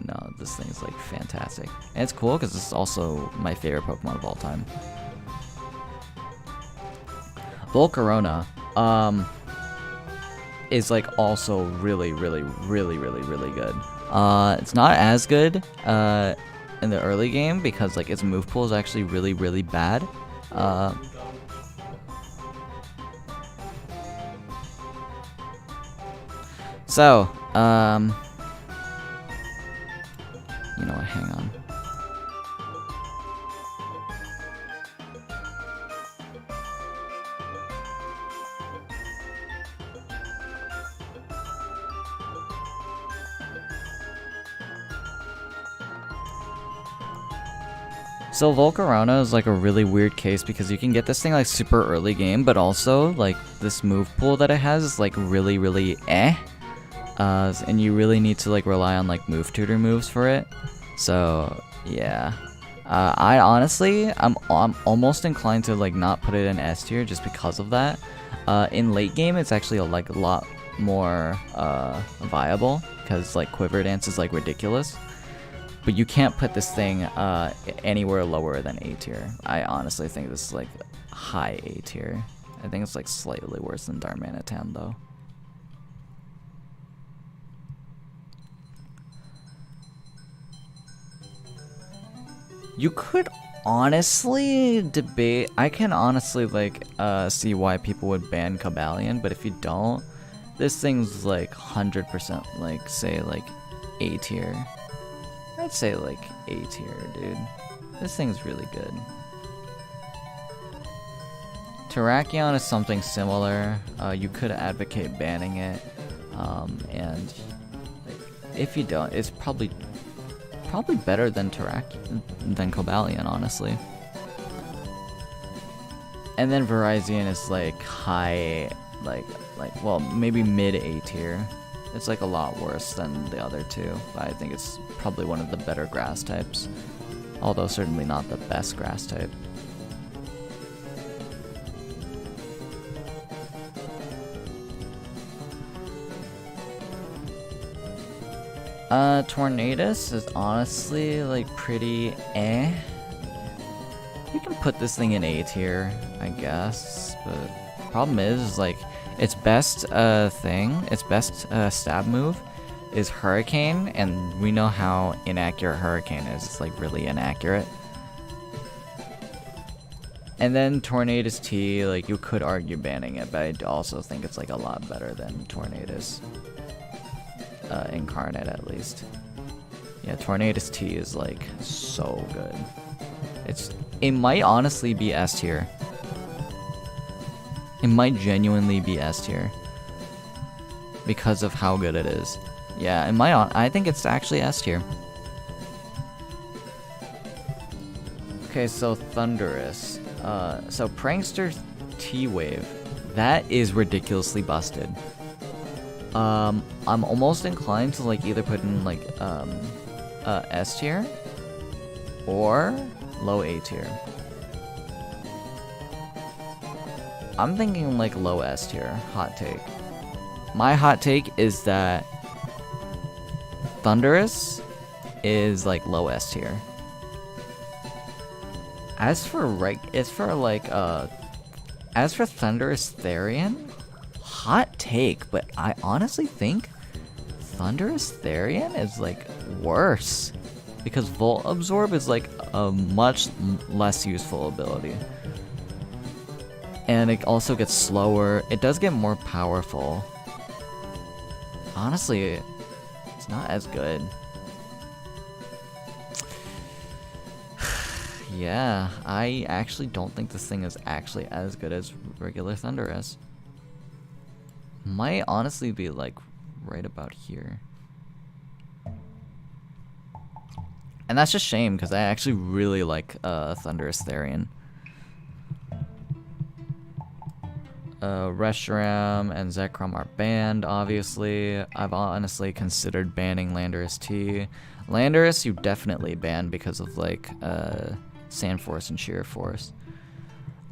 no, this thing's like fantastic, and it's cool because it's also my favorite Pokemon of all time. Volcarona, is like also really, really, really, really, really good. It's not as good in the early game because like its move pool is actually really, really bad. So, you know what, hang on. So Volcarona is like a really weird case because you can get this thing like super early game, but also like this move pool that it has is like really, really and you really need to like rely on like move tutor moves for it. So yeah, I honestly I'm almost inclined to like not put it in S tier just because of that. In late game, it's actually a lot more viable because like Quiver Dance is like ridiculous. But you can't put this thing anywhere lower than A tier. I honestly think this is like high A tier. I think it's like slightly worse than Darmanitan though. You could honestly debate. I can honestly like see why people would ban Cobalion, but if you don't, this thing's like 100% like say like A tier. I'd say like A tier, dude. This thing's really good. Terrakion is something similar. You could advocate banning it, and like, if you don't, it's probably better than Cobalion, honestly. And then Virizion is like high, like well, maybe mid A tier. It's like a lot worse than the other two, but I think it's probably one of the better grass types, although certainly not the best grass type. Tornadus is honestly like pretty eh. You can put this thing in A tier, I guess, but problem is like its best its best stab move is Hurricane, and we know how inaccurate Hurricane is. It's like really inaccurate. And then Tornadus T, like you could argue banning it, but I also think it's like a lot better than Tornadus. Incarnate at least. Yeah, Tornadus T is like so good. It might honestly be S tier. It might genuinely be S tier because of how good it is. Yeah, I think it's actually S tier. Okay, so Thunderous. So Prankster T-Wave. That is ridiculously busted. I'm almost inclined to like either put in like S tier or low A tier. I'm thinking like low S tier. Hot take. My hot take is that Thunderous is like low S tier. As for Thunderous Therian, hot take, but I honestly think Thunderous Therian is like worse because Volt Absorb is like a much less useful ability. And it also gets slower. It does get more powerful. Honestly, it's not as good. Yeah, I actually don't think this thing is actually as good as regular Thunderous. Might honestly be like right about here. And that's just shame because I actually really like Thunderous Therian. Reshiram and Zekrom are banned, obviously. I've honestly considered banning Landorus T. Landorus you definitely ban because of like Sand Force and Sheer Force.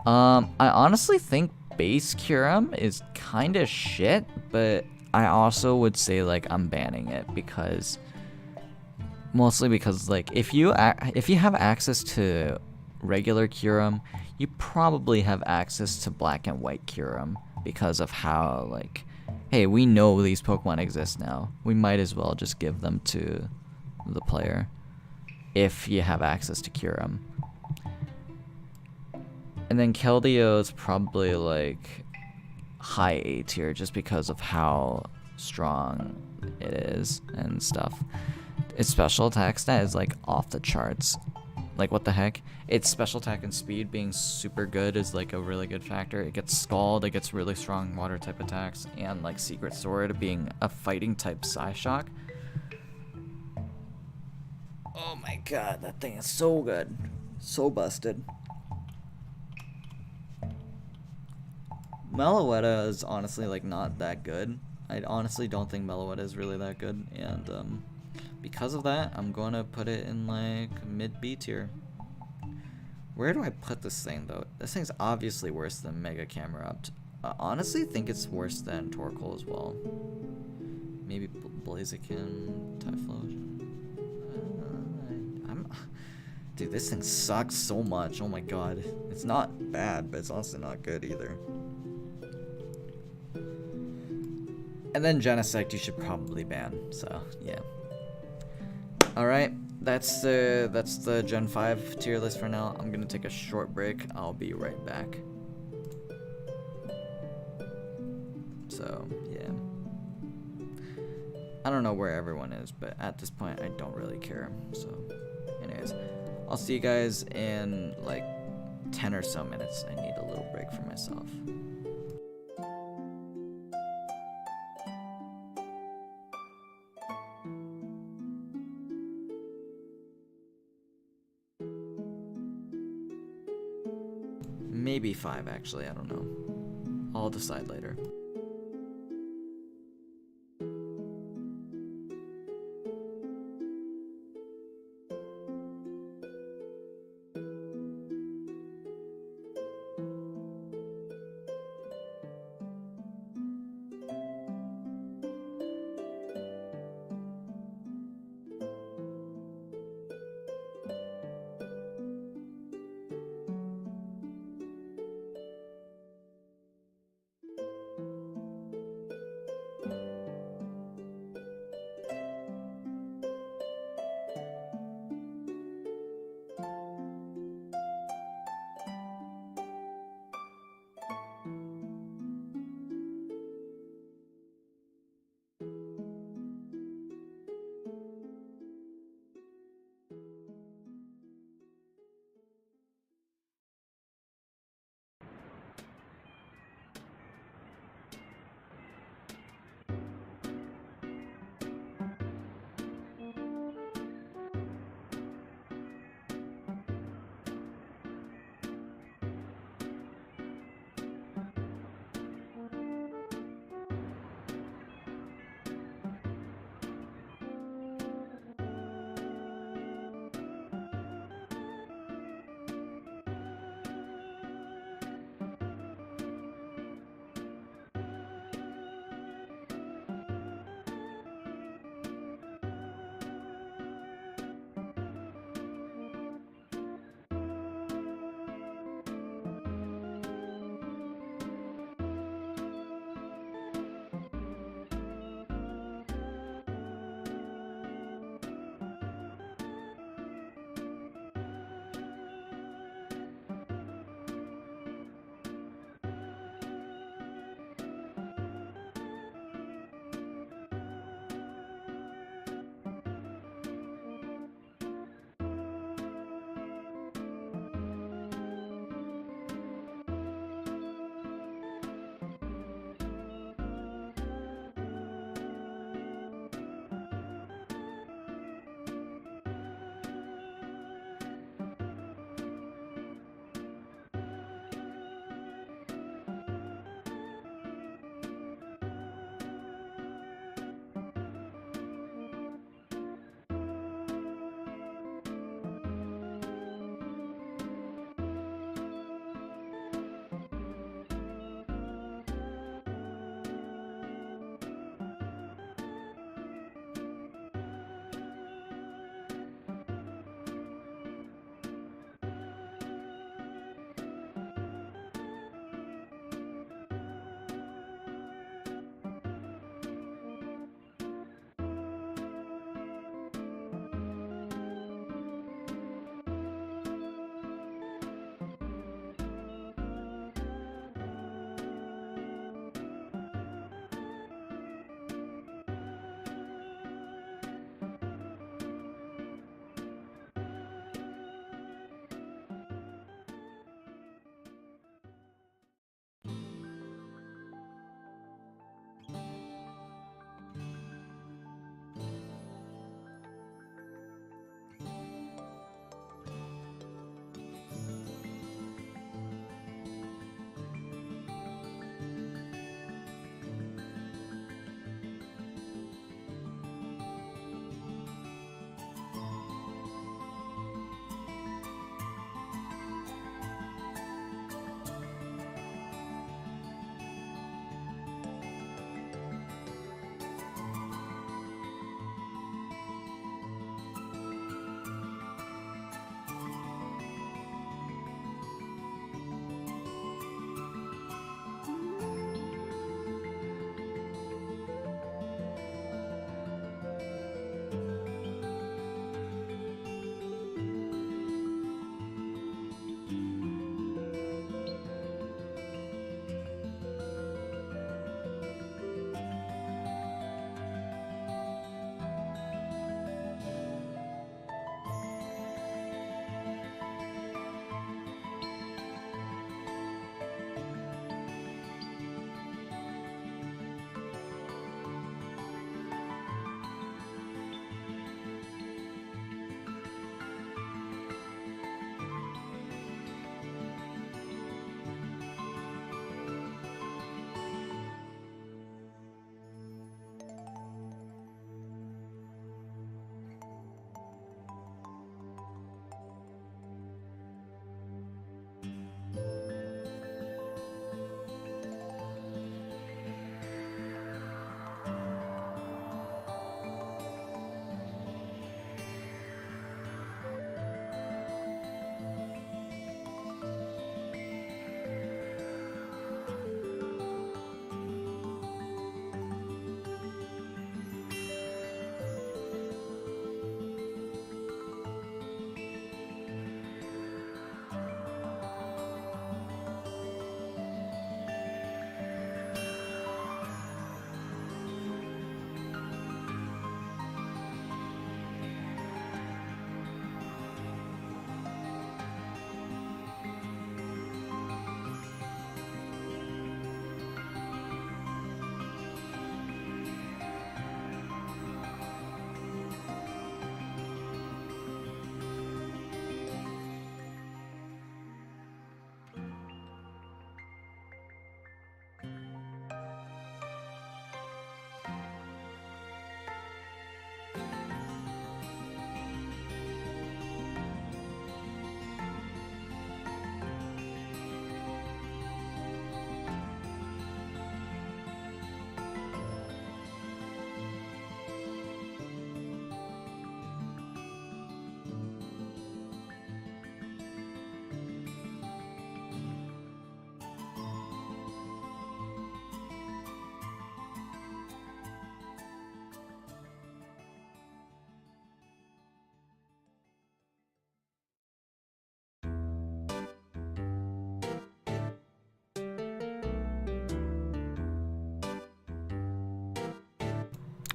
I honestly think base Kyurem is kind of shit, but I also would say like I'm banning it because mostly because like if you have access to regular Kyurem, you probably have access to black and white Kyurem because of how like, hey, we know these Pokemon exist now. We might as well just give them to the player if you have access to Kyurem. And then Keldeo is probably like high A tier just because of how strong it is and stuff. Its special attack stat is like off the charts. Like what the heck? Its special attack and speed being super good is like a really good factor. It gets Scald, it gets really strong water type attacks, and like Secret Sword being a fighting type Psyshock. Oh my god, that thing is so good. So busted. Meloetta is honestly like not that good. I honestly don't think Meloetta is really that good, and because of that, I'm gonna put it in like mid B tier. Where do I put this thing though? This thing's obviously worse than Mega Camerupt. Honestly, think it's worse than Torkoal as well. Maybe Blaziken, Typhlosion. Dude, this thing sucks so much. Oh my god, it's not bad, but it's also not good either. And then Genesect you should probably ban. So yeah. Alright, that's the Gen 5 tier list for now. I'm gonna take a short break. I'll be right back. So yeah, I don't know where everyone is, but at this point I don't really care. So anyways, I'll see you guys in like 10 or so minutes. I need a little break for myself. Maybe 5 actually, I don't know. I'll decide later.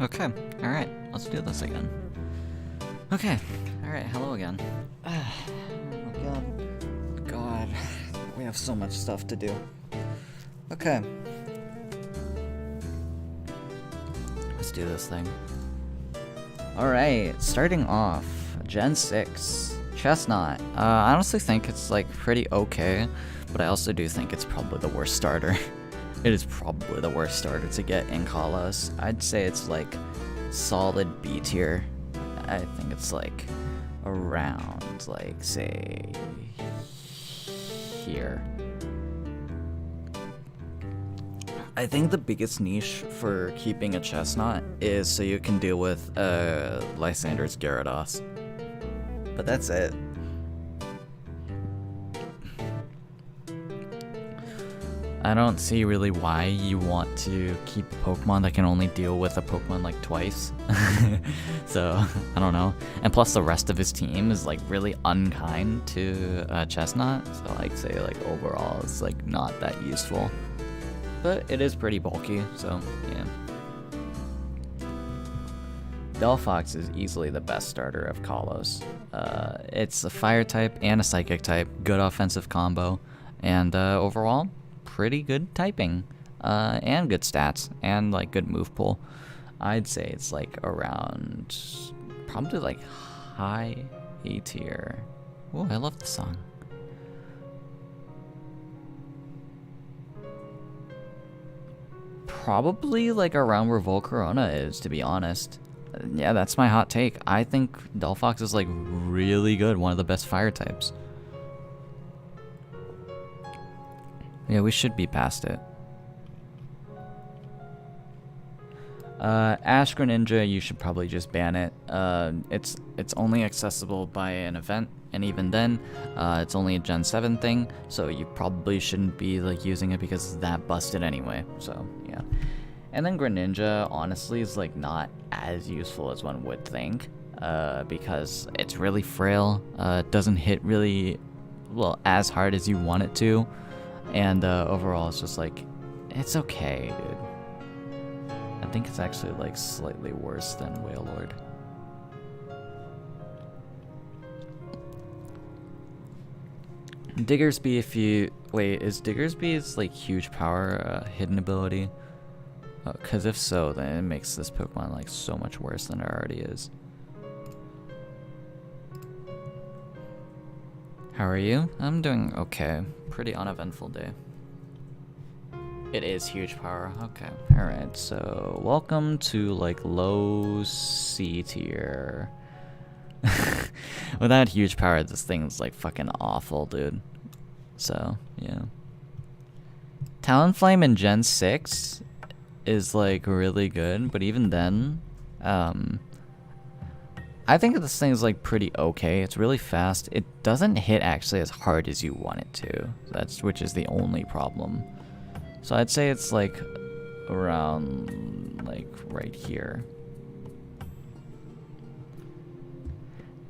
Okay, alright, let's do this again. Okay, alright, hello again. Oh my god, we have so much stuff to do. Okay. Let's do this thing. Alright, starting off, Gen 6, Chestnut. I honestly think it's like pretty okay, but I also do think it's probably the worst starter. It is probably the worst starter to get in Kalos. I'd say it's like solid B tier. I think it's like around like say here. I think the biggest niche for keeping a Chestnut is so you can deal with Lysander's Gyarados. But that's it. I don't see really why you want to keep a Pokemon that can only deal with a Pokemon like twice. So, I don't know. And plus the rest of his team is like really unkind to Chestnut. So I'd say like overall it's like not that useful. But it is pretty bulky, so yeah. Delphox is easily the best starter of Kalos. It's a fire type and a psychic type, good offensive combo, and overall, pretty good typing, and good stats, and like good move pool. I'd say it's like around, probably like high A tier. Oh, I love the song. Probably like around where Volcarona is, to be honest. Yeah, that's my hot take. I think Delphox is like really good, one of the best fire types. Yeah, we should be past it. Ash Greninja, you should probably just ban it. It's only accessible by an event, and even then, it's only a Gen 7 thing, so you probably shouldn't be like using it because it's that busted anyway. So yeah. And then Greninja, honestly, is like not as useful as one would think, because it's really frail. It doesn't hit really well as hard as you want it to, and overall, it's just like it's okay, dude. I think it's actually like slightly worse than Wailord. Diggersby, if you wait, is Diggersby's like huge power hidden ability? Because if so, then it makes this Pokemon like so much worse than it already is. How are you? I'm doing okay. Pretty uneventful day. It is huge power. Okay. Alright, so welcome to like low C tier. Without huge power, this thing's like fucking awful, dude. So, yeah. Talonflame in Gen 6 is like really good, but even then, I think this thing is like pretty okay. It's really fast. It doesn't hit actually as hard as you want it to. Which is the only problem. So I'd say it's like around like right here.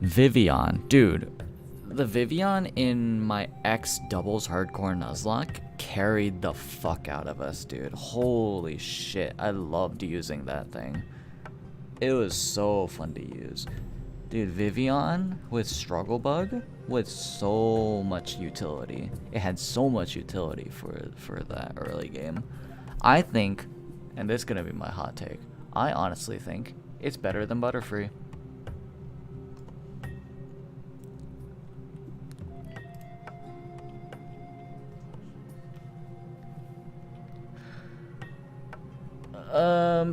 Vivian, dude. The Vivian in my X doubles hardcore Nuzlocke carried the fuck out of us, dude. Holy shit, I loved using that thing. It was so fun to use. Dude, Vivian with Struggle Bug with so much utility. It had so much utility for that early game. I think, and this is gonna be my hot take, I honestly think it's better than Butterfree.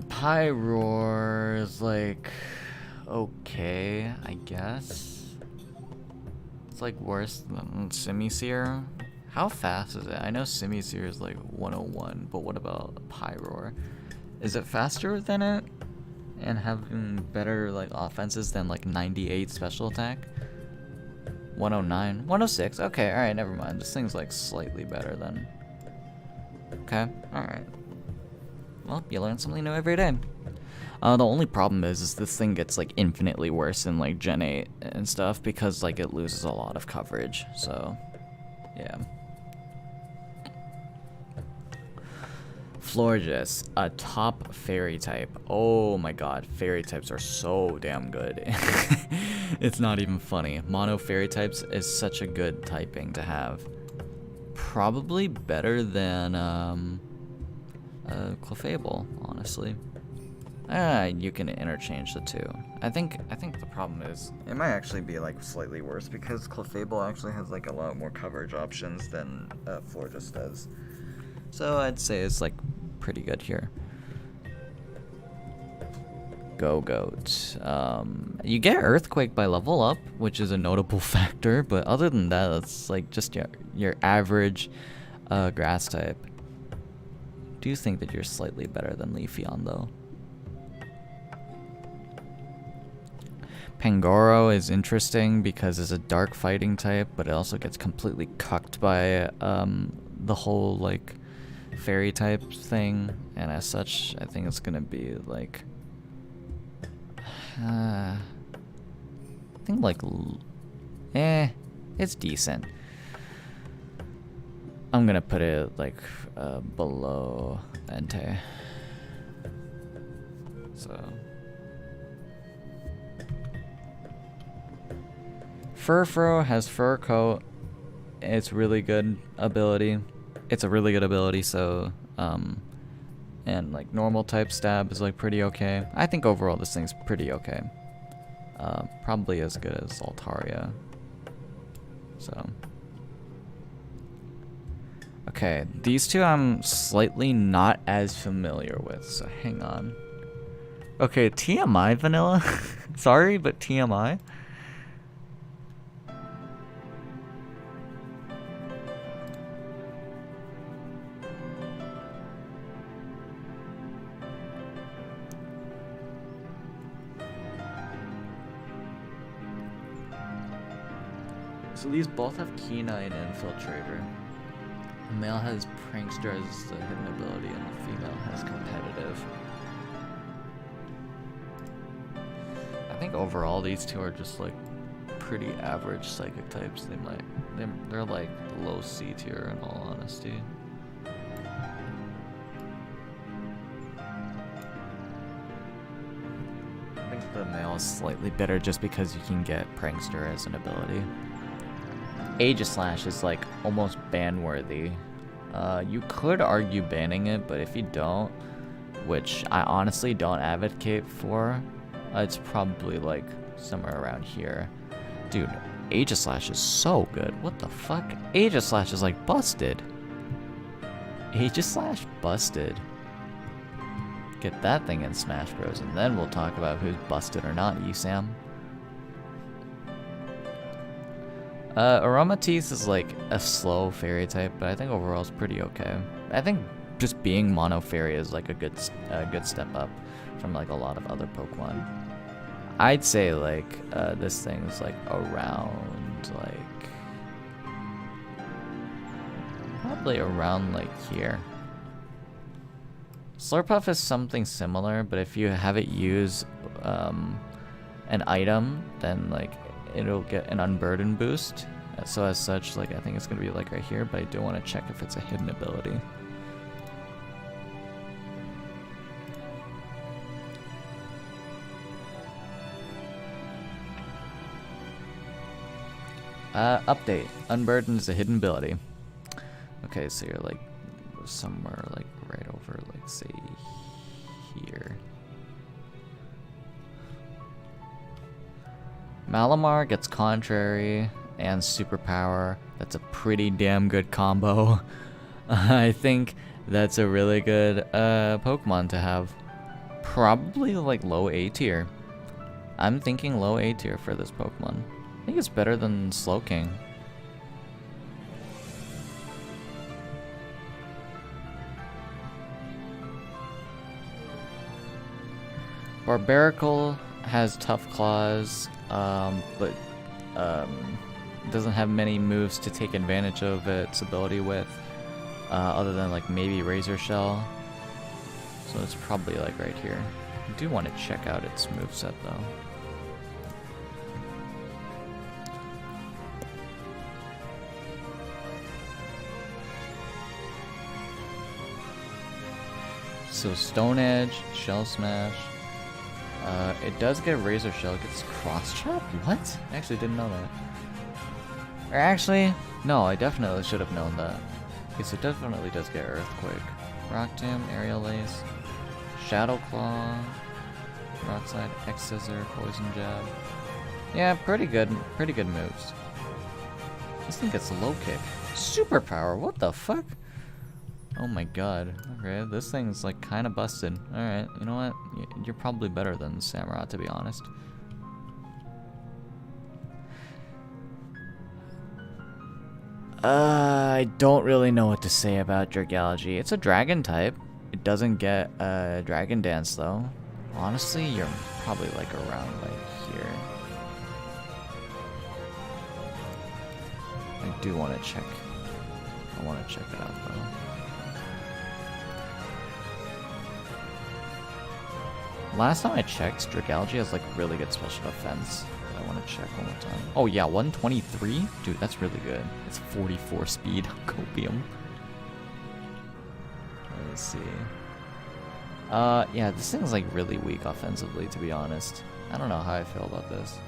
Pyroar is like okay, I guess. It's like worse than Simisear. How fast is it? I know Simisear is like 101, but what about Pyroar? Is it faster than it? And having better like offenses than like 98 special attack? 109, 106, okay, alright, never mind. This thing's like slightly better then. Okay, alright. Well, you learn something new every day. The only problem is this thing gets like infinitely worse in like Gen 8 and stuff because like it loses a lot of coverage, so yeah. Florges, a top fairy type. Oh my god, fairy types are so damn good. It's not even funny. Mono fairy types is such a good typing to have. Probably better than Clefable, honestly. You can interchange the two. I think the problem is it might actually be like slightly worse because Clefable actually has like a lot more coverage options than Florges does. So I'd say it's like pretty good here. Goat. You get Earthquake by level up, which is a notable factor, but other than that, it's like just your average grass type. Do you think that you're slightly better than Leafeon though? Pangoro is interesting because it's a dark fighting type, but it also gets completely cucked by the whole like fairy type thing, and as such I think it's gonna be like I think like it's decent. I'm gonna put it like below Entei. So Furfrou has Fur Coat. It's really good ability. It's a really good ability, so and like normal type stab is like pretty okay. I think overall this thing's pretty okay. Probably as good as Altaria. So okay, these two I'm slightly not as familiar with, so hang on. Okay, TMI vanilla. Sorry, but TMI. So these both have Keen Eye and Infiltrator. The male has Prankster as the hidden ability, and the female has Competitive. I think overall these two are just like pretty average psychic types. They're like low C tier in all honesty. I think the male is slightly better just because you can get Prankster as an ability. Aegislash is like almost ban-worthy. You could argue banning it, but if you don't, which I honestly don't advocate for, it's probably like somewhere around here. Dude, Aegislash is so good. What the fuck? Aegislash is like busted. Aegislash busted. Get that thing in Smash Bros. And then we'll talk about who's busted or not, Esam. Aromatisse is like a slow fairy type, but I think overall it's pretty okay. I think just being mono fairy is like a good step up from like a lot of other Pokemon. I'd say like this thing's like around like probably around like here. Slurpuff is something similar, but if you have it use an item, then like it'll get an unburden boost. So as such, like I think it's gonna be like right here, but I do want to check if it's a hidden ability. Update. Unburden is a hidden ability. Okay, so you're like somewhere like right over like say here. Malamar gets Contrary and Superpower. That's a pretty damn good combo. I think that's a really good Pokemon to have. Probably like low A tier. I'm thinking low A tier for this Pokemon. I think it's better than Slowking. Barbaracle has Tough Claws, but doesn't have many moves to take advantage of its ability with, other than like maybe Razor Shell. So it's probably like right here. I do want to check out its moveset though. So Stone Edge, Shell Smash. It does get Razor Shell, it gets Cross Chop? What? I actually didn't know that. Or actually, no, I definitely should have known that. Okay, so it definitely does get Earthquake. Rock Tomb, Aerial Ace, Shadow Claw, Rock Slide, X Scissor, Poison Jab. Yeah, pretty good moves. This thing gets Low Kick. Superpower, what the fuck? Oh my god. Okay, this thing's like kind of busted. Alright, you know what? You're probably better than Samurott, to be honest. I don't really know what to say about Dragalge. It's a dragon type. It doesn't get Dragon Dance though. Honestly, you're probably like around like here. I do want to check. I want to check it out though. Last time I checked, Dragalge has like really good special defense. I want to check one more time. Oh yeah, 123? Dude, that's really good. It's 44 speed. Copium. Let's see. Yeah, this thing's like really weak offensively, to be honest. I don't know how I feel about this.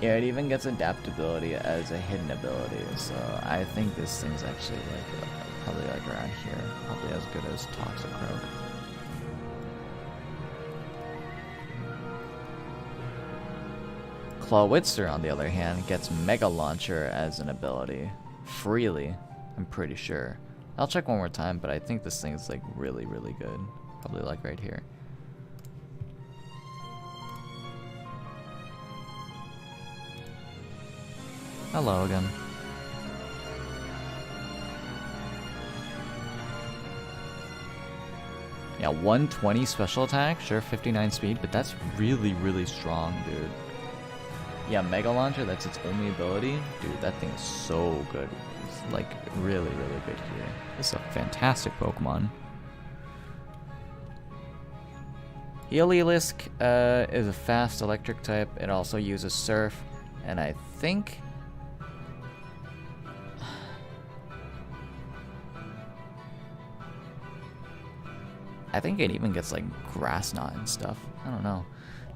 Yeah, it even gets adaptability as a hidden ability, so I think this thing's actually like probably like around here, probably as good as Toxicroak. Clawitzer, on the other hand, gets Mega Launcher as an ability freely. I'm pretty sure. I'll check one more time, but I think this thing's like really good. Probably like right here. Hello again. Yeah, 120 special attack, sure, 59 speed, but that's really strong, dude. Yeah, Mega Launcher, that's its only ability. Dude, that thing is so good. It's like really good here. This is a fantastic Pokemon. Heliolisk is a fast electric type. It also uses Surf, and I think it even gets like Grass Knot and stuff. I don't know.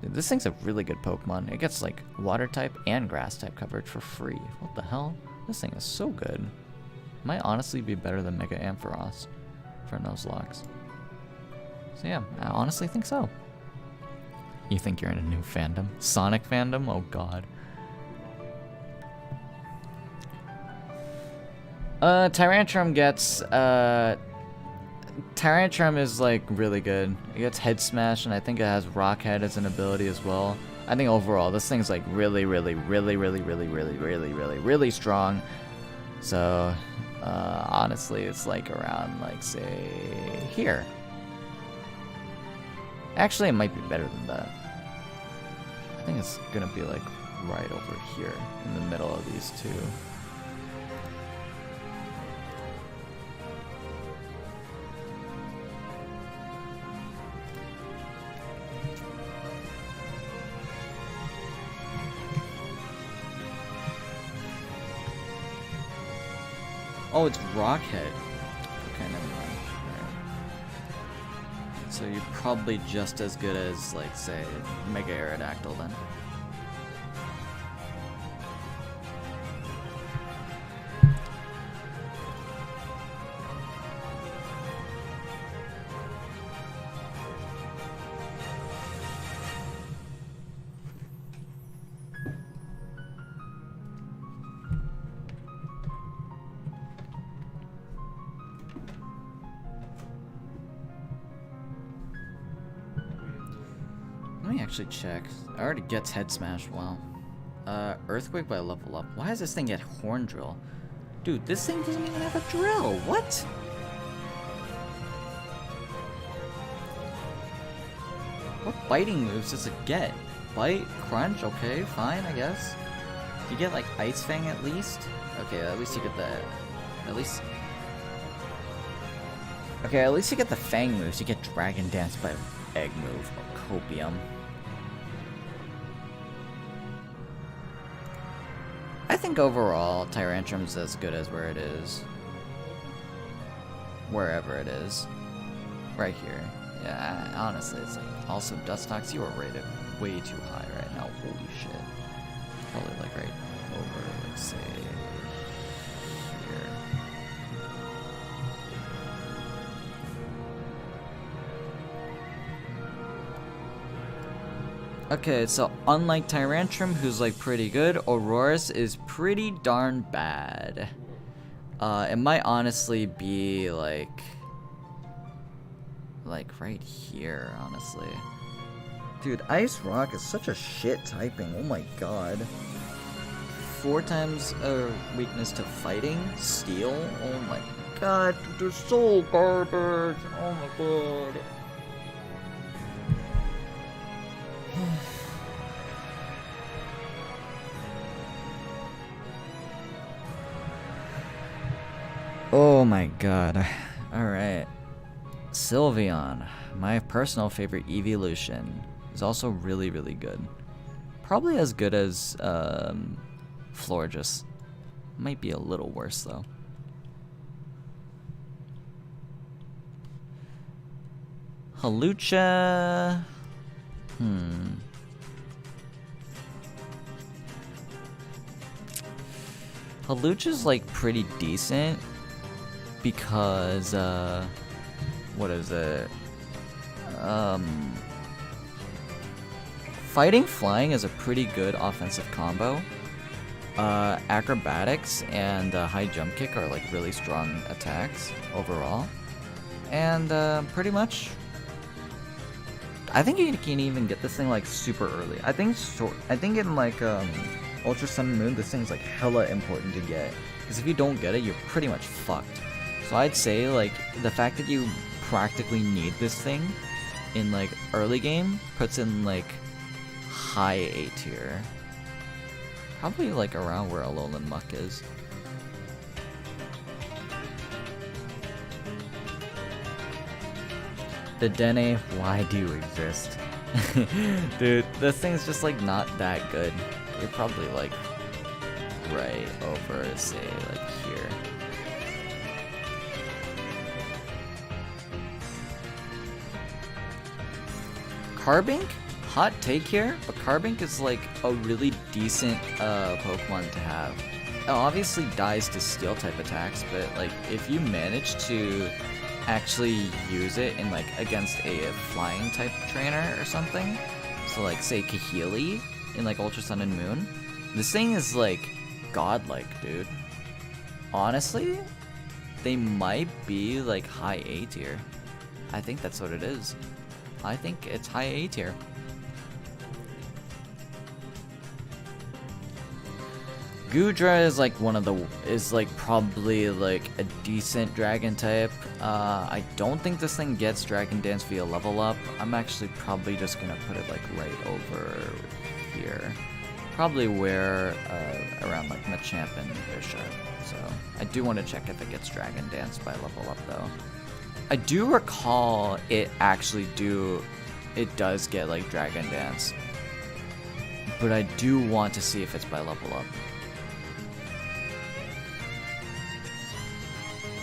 Dude, this thing's a really good Pokemon. It gets like Water type and Grass type coverage for free. What the hell? This thing is so good. Might honestly be better than Mega Ampharos for Nuzlocke. So yeah, I honestly think so. You think you're in a new fandom? Sonic fandom? Oh god. Tyrantrum gets Tyrantrum is like really good. It gets Head Smash, and I think it has Rock Head as an ability as well. I think overall this thing's like really strong. So honestly, it's like around like say here. Actually, it might be better than that. I think it's gonna be like right over here in the middle of these two. Oh, it's Rockhead. Okay, never mind. Alright. So you're probably just as good as, like, say, Mega Aerodactyl then. Let me actually check. It already gets Head Smash. Wow. Earthquake by level up. Why does this thing get Horn Drill? Dude, this thing doesn't even have a drill. What? What biting moves does it get? Bite? Crunch? Okay, fine, I guess. You get like Ice Fang at least? Okay, at least you get the... At least... Okay, at least you get the Fang moves. You get Dragon Dance by Egg move. Copium. I think overall, Tyrantrum's as good as where it is. Wherever it is. Right here. Yeah, honestly, it's like... Also, Dustox, you are rated way too high right now. Holy shit. Probably like right over, let's say... here. Okay, so unlike Tyrantrum, who's like pretty good, Aurorus is pretty darn bad. It might honestly be like right here, honestly. Dude, Ice Rock is such a shit typing. Oh my god. 4 times weakness to fighting, steel. Oh my god, dude, they're so garbage. Oh my god. Oh my god. Alright. Sylveon, my personal favorite evolution, is also really, really good. Probably as good as Florges. Might be a little worse though. Halucha. Halucha's like pretty decent because what is it? Fighting flying is a pretty good offensive combo. Acrobatics and high jump kick are like really strong attacks overall. And pretty much I think you can even get this thing like super early. I think in like Ultra Sun and Moon, this thing's like hella important to get. Because if you don't get it, you're pretty much fucked. So I'd say like the fact that you practically need this thing in like early game puts in like high A tier. Probably like around where Alolan Muck is. The Dene, why do you exist? Dude, this thing's just like not that good. You're probably like right over, say, like here. Carbink? Hot take here, but Carbink is like a really decent Pokemon to have. It obviously dies to steel type attacks, but like if you manage to actually use it in like against a flying type trainer or something, so like say Kahili in like Ultra Sun and Moon, this thing is like godlike, dude. Honestly, they might be like high A tier. I think that's what it is. I think it's high A tier. Goodra is like probably like a decent dragon type. I don't think this thing gets Dragon Dance via level up. I'm actually probably just gonna put it like right over here. Probably where around like Machamp and Bishop. So I do want to check if it gets Dragon Dance by level up though. I do recall it actually does get like Dragon Dance. But I do want to see if it's by level up.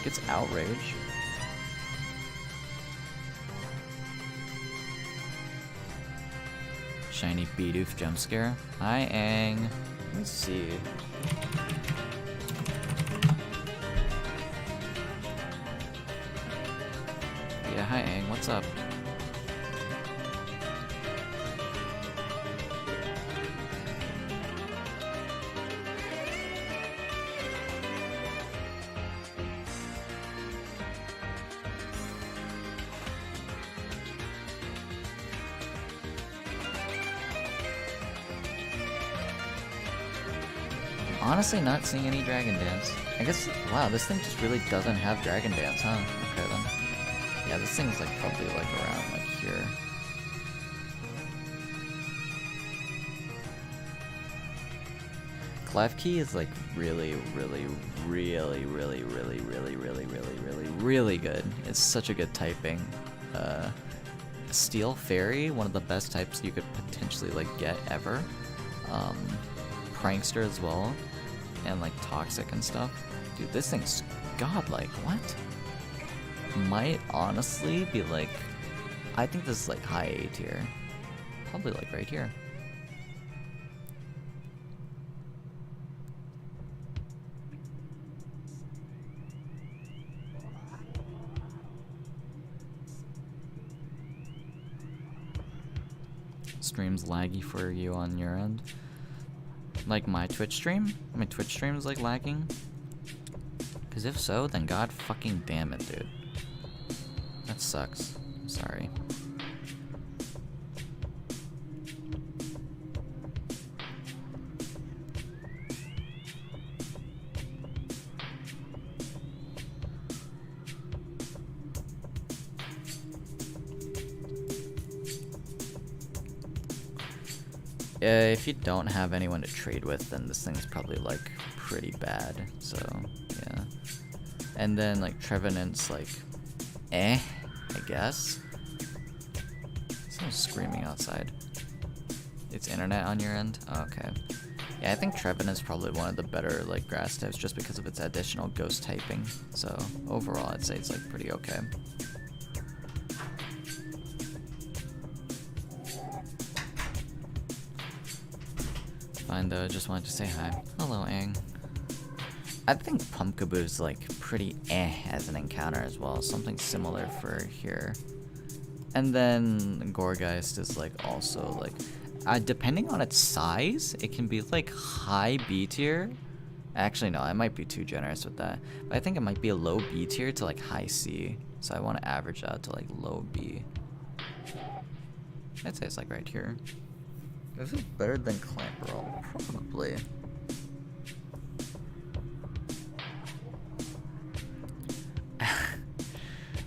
It's Outrage. Shiny Bidoof jump scare. Hi, Aang. Let me see. Yeah, hi, Aang. What's up? Honestly, not seeing any Dragon Dance. I guess, wow, this thing just really doesn't have Dragon Dance, huh? Okay, then. Yeah, this thing's like probably like around like here. Klefki is like really good. It's such a good typing. Steel Fairy, one of the best types you could potentially like get ever. Prankster as well. and like toxic and stuff. Dude, this thing's godlike. What? Might honestly be like, I think this is like high A tier. Probably like right here. Stream's laggy for you on your end. Like my Twitch stream? My Twitch stream is like lagging? Because if so, then god fucking damn it, dude. That sucks. I'm sorry. If you don't have anyone to trade with, then this thing's probably like pretty bad. So yeah. And then like Trevenant's like, I guess. Someone's screaming outside. It's internet on your end? Oh, okay. Yeah, I think Trevenant's probably one of the better like grass types just because of its additional ghost typing. So overall, I'd say it's like pretty okay. Fine though, just wanted to say hi. Hello, Aang. I think Pumpkaboo's like pretty as an encounter as well. Something similar for here. And then Gorgeist is like also like, depending on its size, it can be like high B tier. Actually, no, I might be too generous with that. But I think it might be a low B tier to like high C. So I want to average out to like low B. I'd say it's like right here. This is better than Clamperl, probably.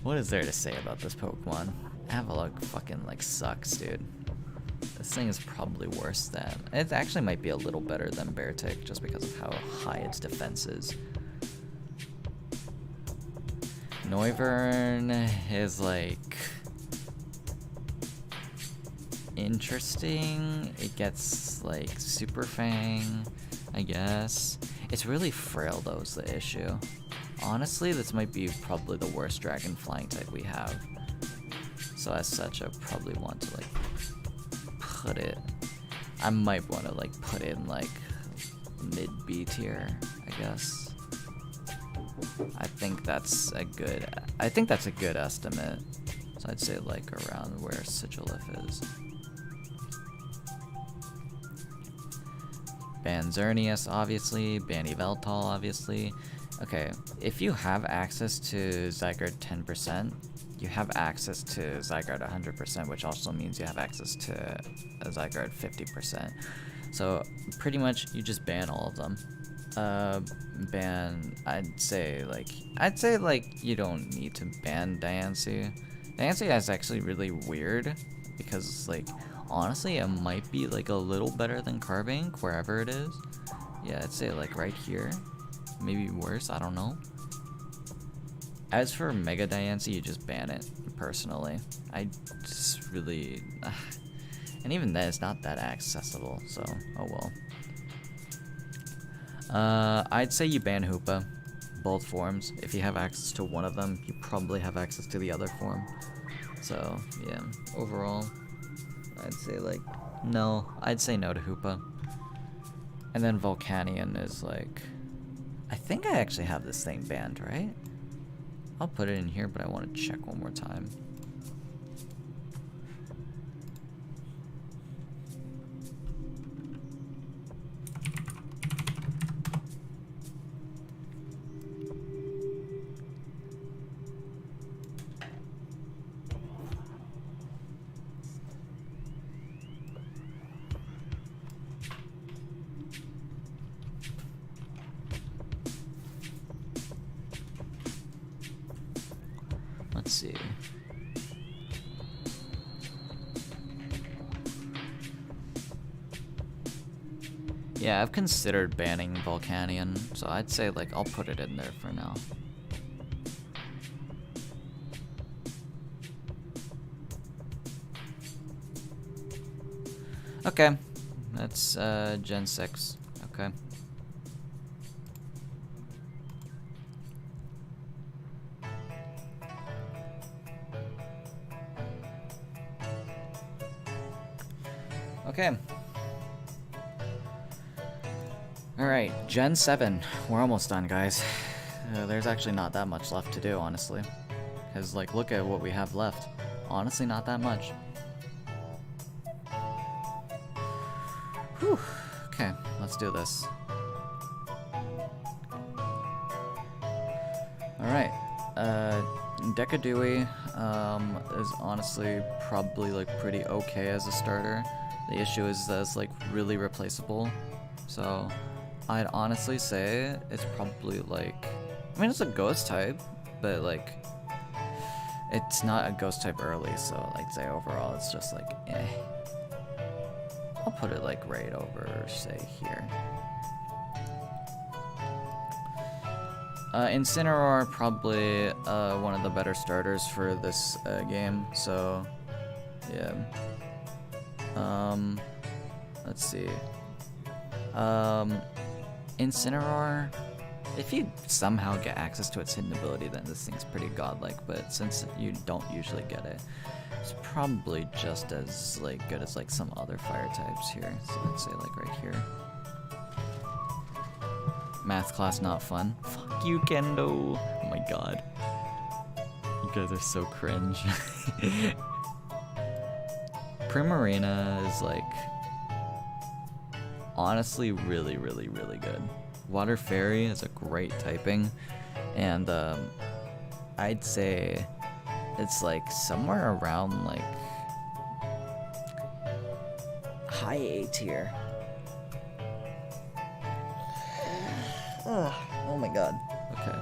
What is there to say about this Pokemon? Avalugg fucking like sucks, dude. This thing is probably worse than... It actually might be a little better than Beartic just because of how high its defense is. Noivern is like... interesting. It gets like Super Fang, I guess. It's really frail though is the issue. Honestly, this might be probably the worst dragon flying type we have. So as such, I probably want to like put it... I might want to like put it in like mid B tier, I guess. I think that's a good estimate. So I'd say like around where Sigilif is. Ban Xerneas, obviously. Ban Yveltal, obviously. Okay, if you have access to Zygarde 10%, you have access to Zygarde 100%, which also means you have access to Zygarde 50%. So pretty much you just ban all of them. I'd say like you don't need to ban Diancie. Diancie is actually really weird because like honestly it might be like a little better than Carbink wherever it is. Yeah, I'd say like right here. Maybe worse, I don't know. As for Mega Diancie, you just ban it, personally. I just really... and even then, it's not that accessible, so oh well. I'd say you ban Hoopa, both forms. If you have access to one of them, you probably have access to the other form. So, yeah, overall, I'd say like, no. I'd say no to Hoopa. And then Volcanion is like... I think I actually have this thing banned, right? I'll put it in here, but I want to check one more time. Let's see. Yeah, I've considered banning Volcanion, so I'd say like I'll put it in there for now. Okay, that's Gen 6. Okay. Okay. Alright, Gen 7. We're almost done, guys. There's actually not that much left to do, honestly. Because, like, look at what we have left. Honestly, not that much. Whew. Okay, let's do this. Alright. Decadewey is honestly probably, like, pretty okay as a starter. The issue is that it's, like, really replaceable. So, I'd honestly say it's probably, like... I mean, it's a ghost type, but, like... It's not a ghost type early, so I'd say overall it's just, like, eh. I'll put it, like, right over, say, here. Incineroar probably one of the better starters for this game, so yeah. Let's see. Incineroar, if you somehow get access to its hidden ability, then this thing's pretty godlike, but since you don't usually get it, it's probably just as like good as like some other fire types here. So let's say like right here. Math class not fun. Fuck you, Kendo. Oh my god. You guys are so cringe. Primarina is like honestly really good. Water Fairy is a great typing, and I'd say it's like somewhere around like high A tier. Oh my god. Okay.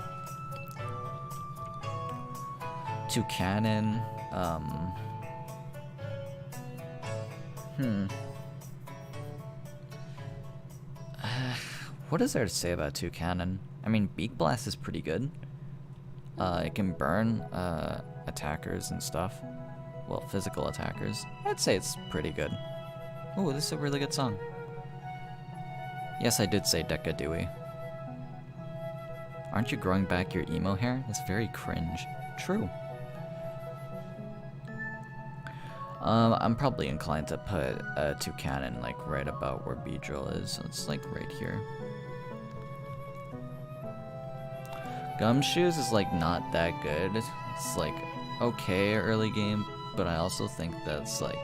Toucanon. What is there to say about Toucanon? I mean, Beak Blast is pretty good. It can burn attackers and stuff. Well, physical attackers. I'd say it's pretty good. Ooh, this is a really good song. Yes, I did say Decadewey. Aren't you growing back your emo hair? That's very cringe. True. I'm probably inclined to put Toucanon like right about where Beedrill is. So it's like right here. Gumshoes is like not that good. It's like okay early game, but I also think that's like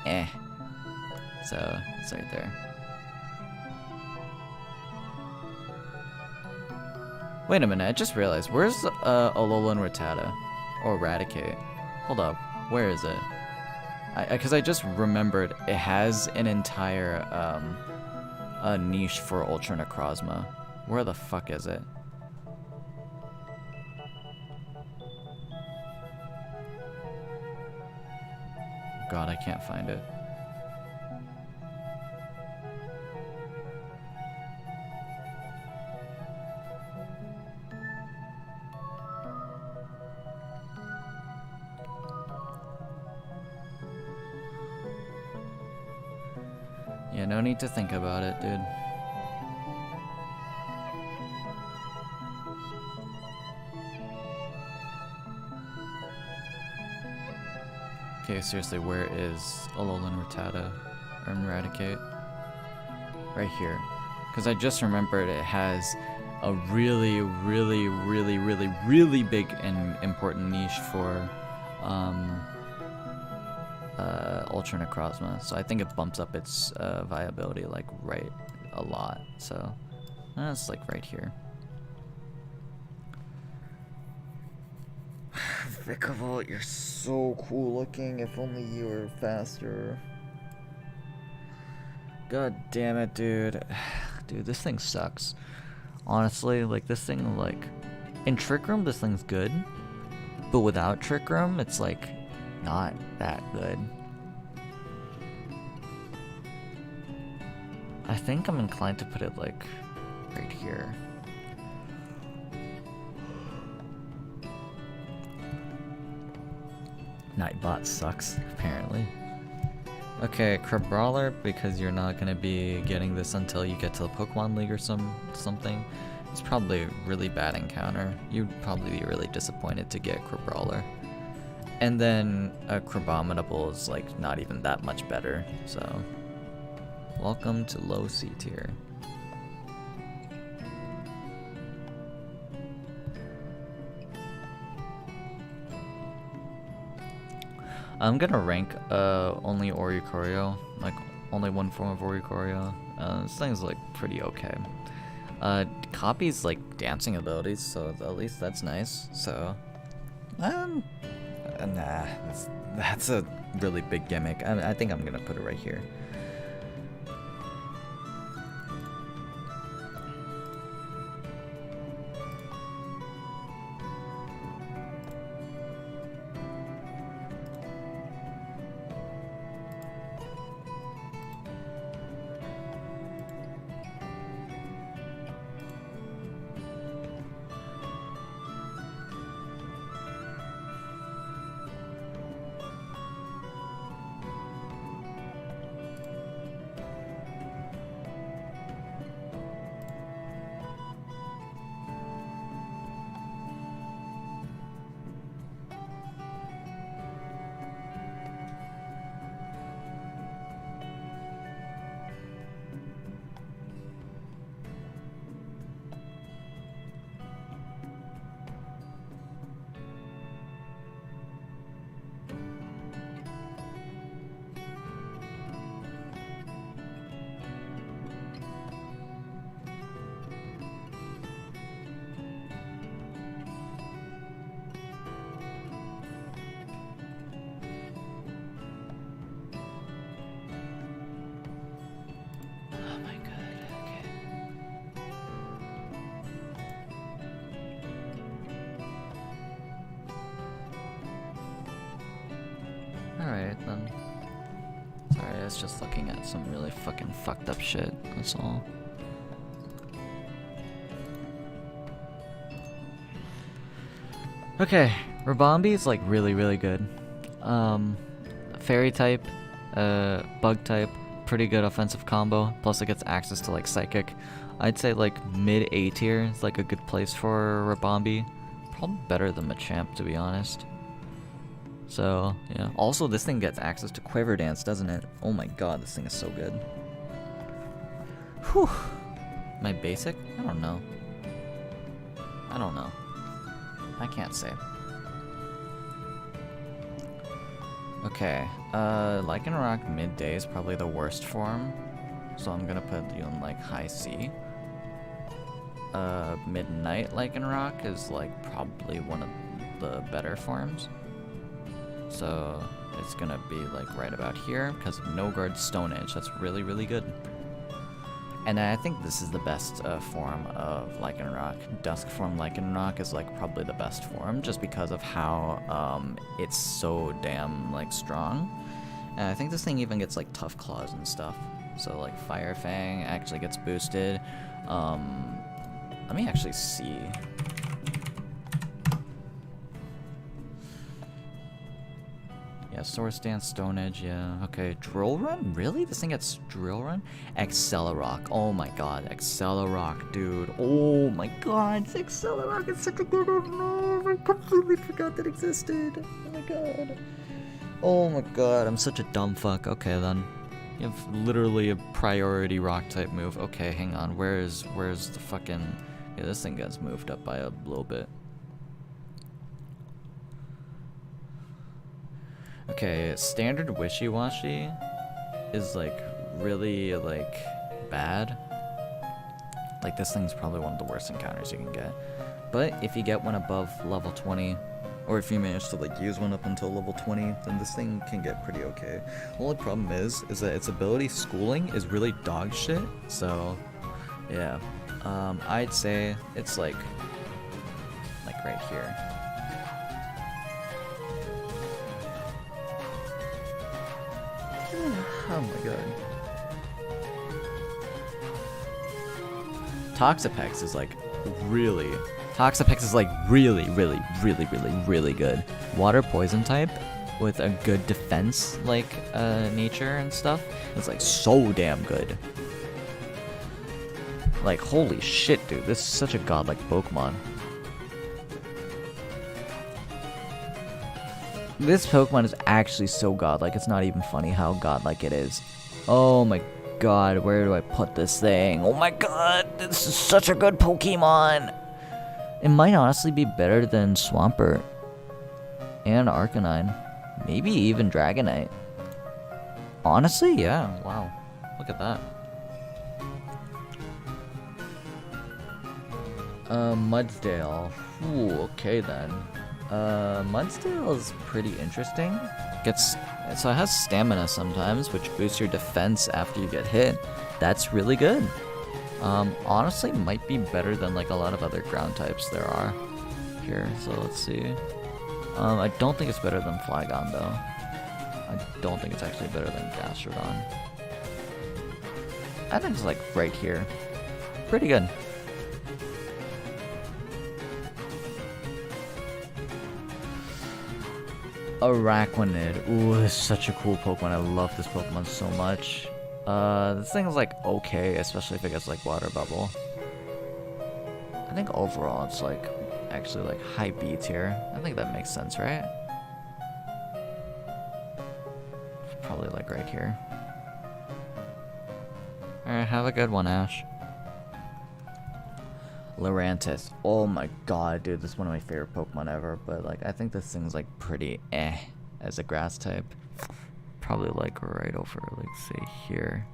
eh. So it's right there. Wait a minute, I just realized, where's Alolan Rattata? Or Eradicate? Hold up, where is it? Because I just remembered it has an entire niche for Ultra Necrozma. Where the fuck is it? God, I can't find it. Yeah, no need to think about it, dude. Okay, seriously, where is Alolan Rattata or Eradicate? Right here. Because I just remembered it has a really big and important niche for Ultra Necrozma, so I think it bumps up its viability like right a lot. So that's like right here. Vikavolt, you're so cool looking. If only you were faster. God damn it, dude. Dude, this thing sucks. Honestly, like this thing, like in Trick Room, this thing's good, but without Trick Room, it's like not that good. I think I'm inclined to put it like right here. Nightbot sucks, apparently. Okay, Crabrawler, because you're not gonna be getting this until you get to the Pokemon League or something. It's probably a really bad encounter. You'd probably be really disappointed to get Crabrawler. And then a Crabominable is like not even that much better, so Welcome to low C tier. I'm gonna rank only Oricorio, like only one form of Oricorio. This thing's like pretty okay. Copies like dancing abilities, so at least that's nice. So, nah, that's a really big gimmick. I think I'm gonna put it right here. Alright then. Sorry, I was just looking at some really fucking fucked up shit, that's all. Okay, Rabombi is like really good. Fairy type, bug type, pretty good offensive combo, plus it gets access to like psychic. I'd say like mid A tier is like a good place for Rabombi. Probably better than Machamp, to be honest. So, yeah. Also, this thing gets access to Quiver Dance, doesn't it? Oh my god, this thing is so good. Whew. Am I basic? I don't know. I can't say. Okay, Lycanroc midday is probably the worst form. So I'm gonna put you in like high C. Midnight Lycanroc is like probably one of the better forms. So it's gonna be like right about here because of No Guard Stone Edge. That's really good. And I think this is the best form of Lycanroc. Dusk form Lycanroc is like probably the best form just because of how it's so damn like strong. And I think this thing even gets like Tough Claws and stuff. So like Fire Fang actually gets boosted. Let me actually see. Yeah, Source Dance, Stone Edge, yeah. Okay, Drill Run? Really? This thing gets Drill Run? Accelerock. Oh my god, Accelerock, dude. Oh my god, Accelerock is such a good move. I completely forgot that existed. Oh my god. Oh my god, I'm such a dumb fuck. Okay then. You have literally a priority rock type move. Okay, hang on. Where's the fucking... Yeah, this thing gets moved up by a little bit. Okay, standard Wishy-Washy is like really like bad. Like this thing's probably one of the worst encounters you can get. But if you get one above level 20, or if you manage to like use one up until level 20, then this thing can get pretty okay. The only problem is that its ability schooling is really dog shit. So yeah, I'd say it's like right here. Oh my god. Toxapex is like really good. Water poison type with a good defense like nature and stuff. It's like so damn good. Like holy shit, dude, this is such a godlike Pokemon. This Pokemon is actually so godlike, it's not even funny how godlike it is. Oh my god, where do I put this thing? Oh my god, this is such a good Pokemon! It might honestly be better than Swampert and Arcanine. Maybe even Dragonite. Honestly, yeah, wow. Look at that. Mudsdale. Ooh, okay then. Mudsdale is pretty interesting. So it has stamina sometimes, which boosts your defense after you get hit. That's really good. Honestly, might be better than like a lot of other ground types there are here. So let's see. I don't think it's better than Flygon though. I don't think it's actually better than Gastrodon. I think it's like right here. Pretty good. Araquanid. Ooh, this is such a cool Pokemon. I love this Pokemon so much. This thing is like okay, especially if it gets like Water Bubble. I think overall it's like actually like high B tier. I think that makes sense, right? Probably like right here. Alright, have a good one, Ash. Lurantis. Oh my god, dude, this is one of my favorite Pokemon ever, but like I think this thing's like pretty as a grass type. Probably like right over like say here.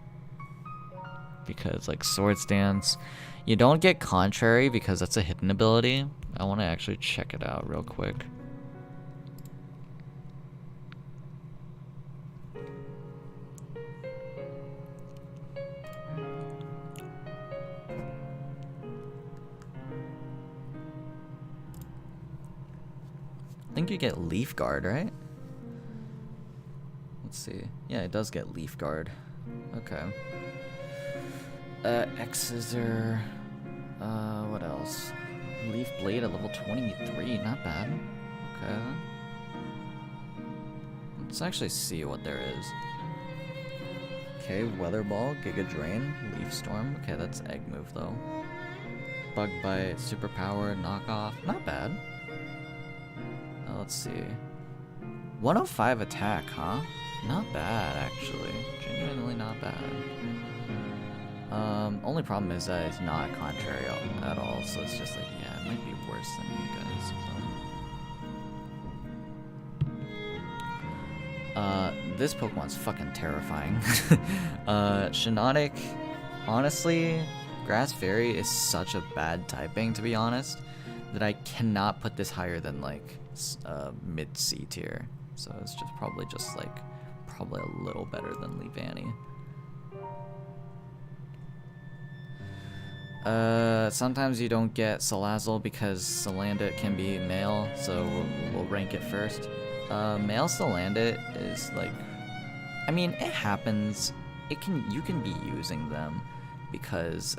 Because like Swords Dance, you don't get Contrary because that's a hidden ability. I want to actually check it out real quick. I think you get Leaf Guard, right? Let's see. Yeah, it does get Leaf Guard. Okay. X-Scissor. What else? Leaf Blade at level 23. Not bad. Okay. Let's actually see what there is. Okay, Weather Ball, Giga Drain, Leaf Storm. Okay, that's Egg move though. Bug Bite, Superpower, Knockoff. Not bad. Let's see. 105 attack, huh? Not bad, actually. Genuinely not bad. Only problem is that it's not Contrary at all, so it's just like, yeah, it might be worse than you guys. So. This Pokemon's fucking terrifying. Shiinotic, honestly, Grass Fairy is such a bad typing, to be honest, that I cannot put this higher than like mid C tier. So it's just probably a little better than Leavanny. Sometimes you don't get Salazzle because Salandit can be male, so we'll rank it first. Male Salandit is like, I mean, it happens. You can be using them because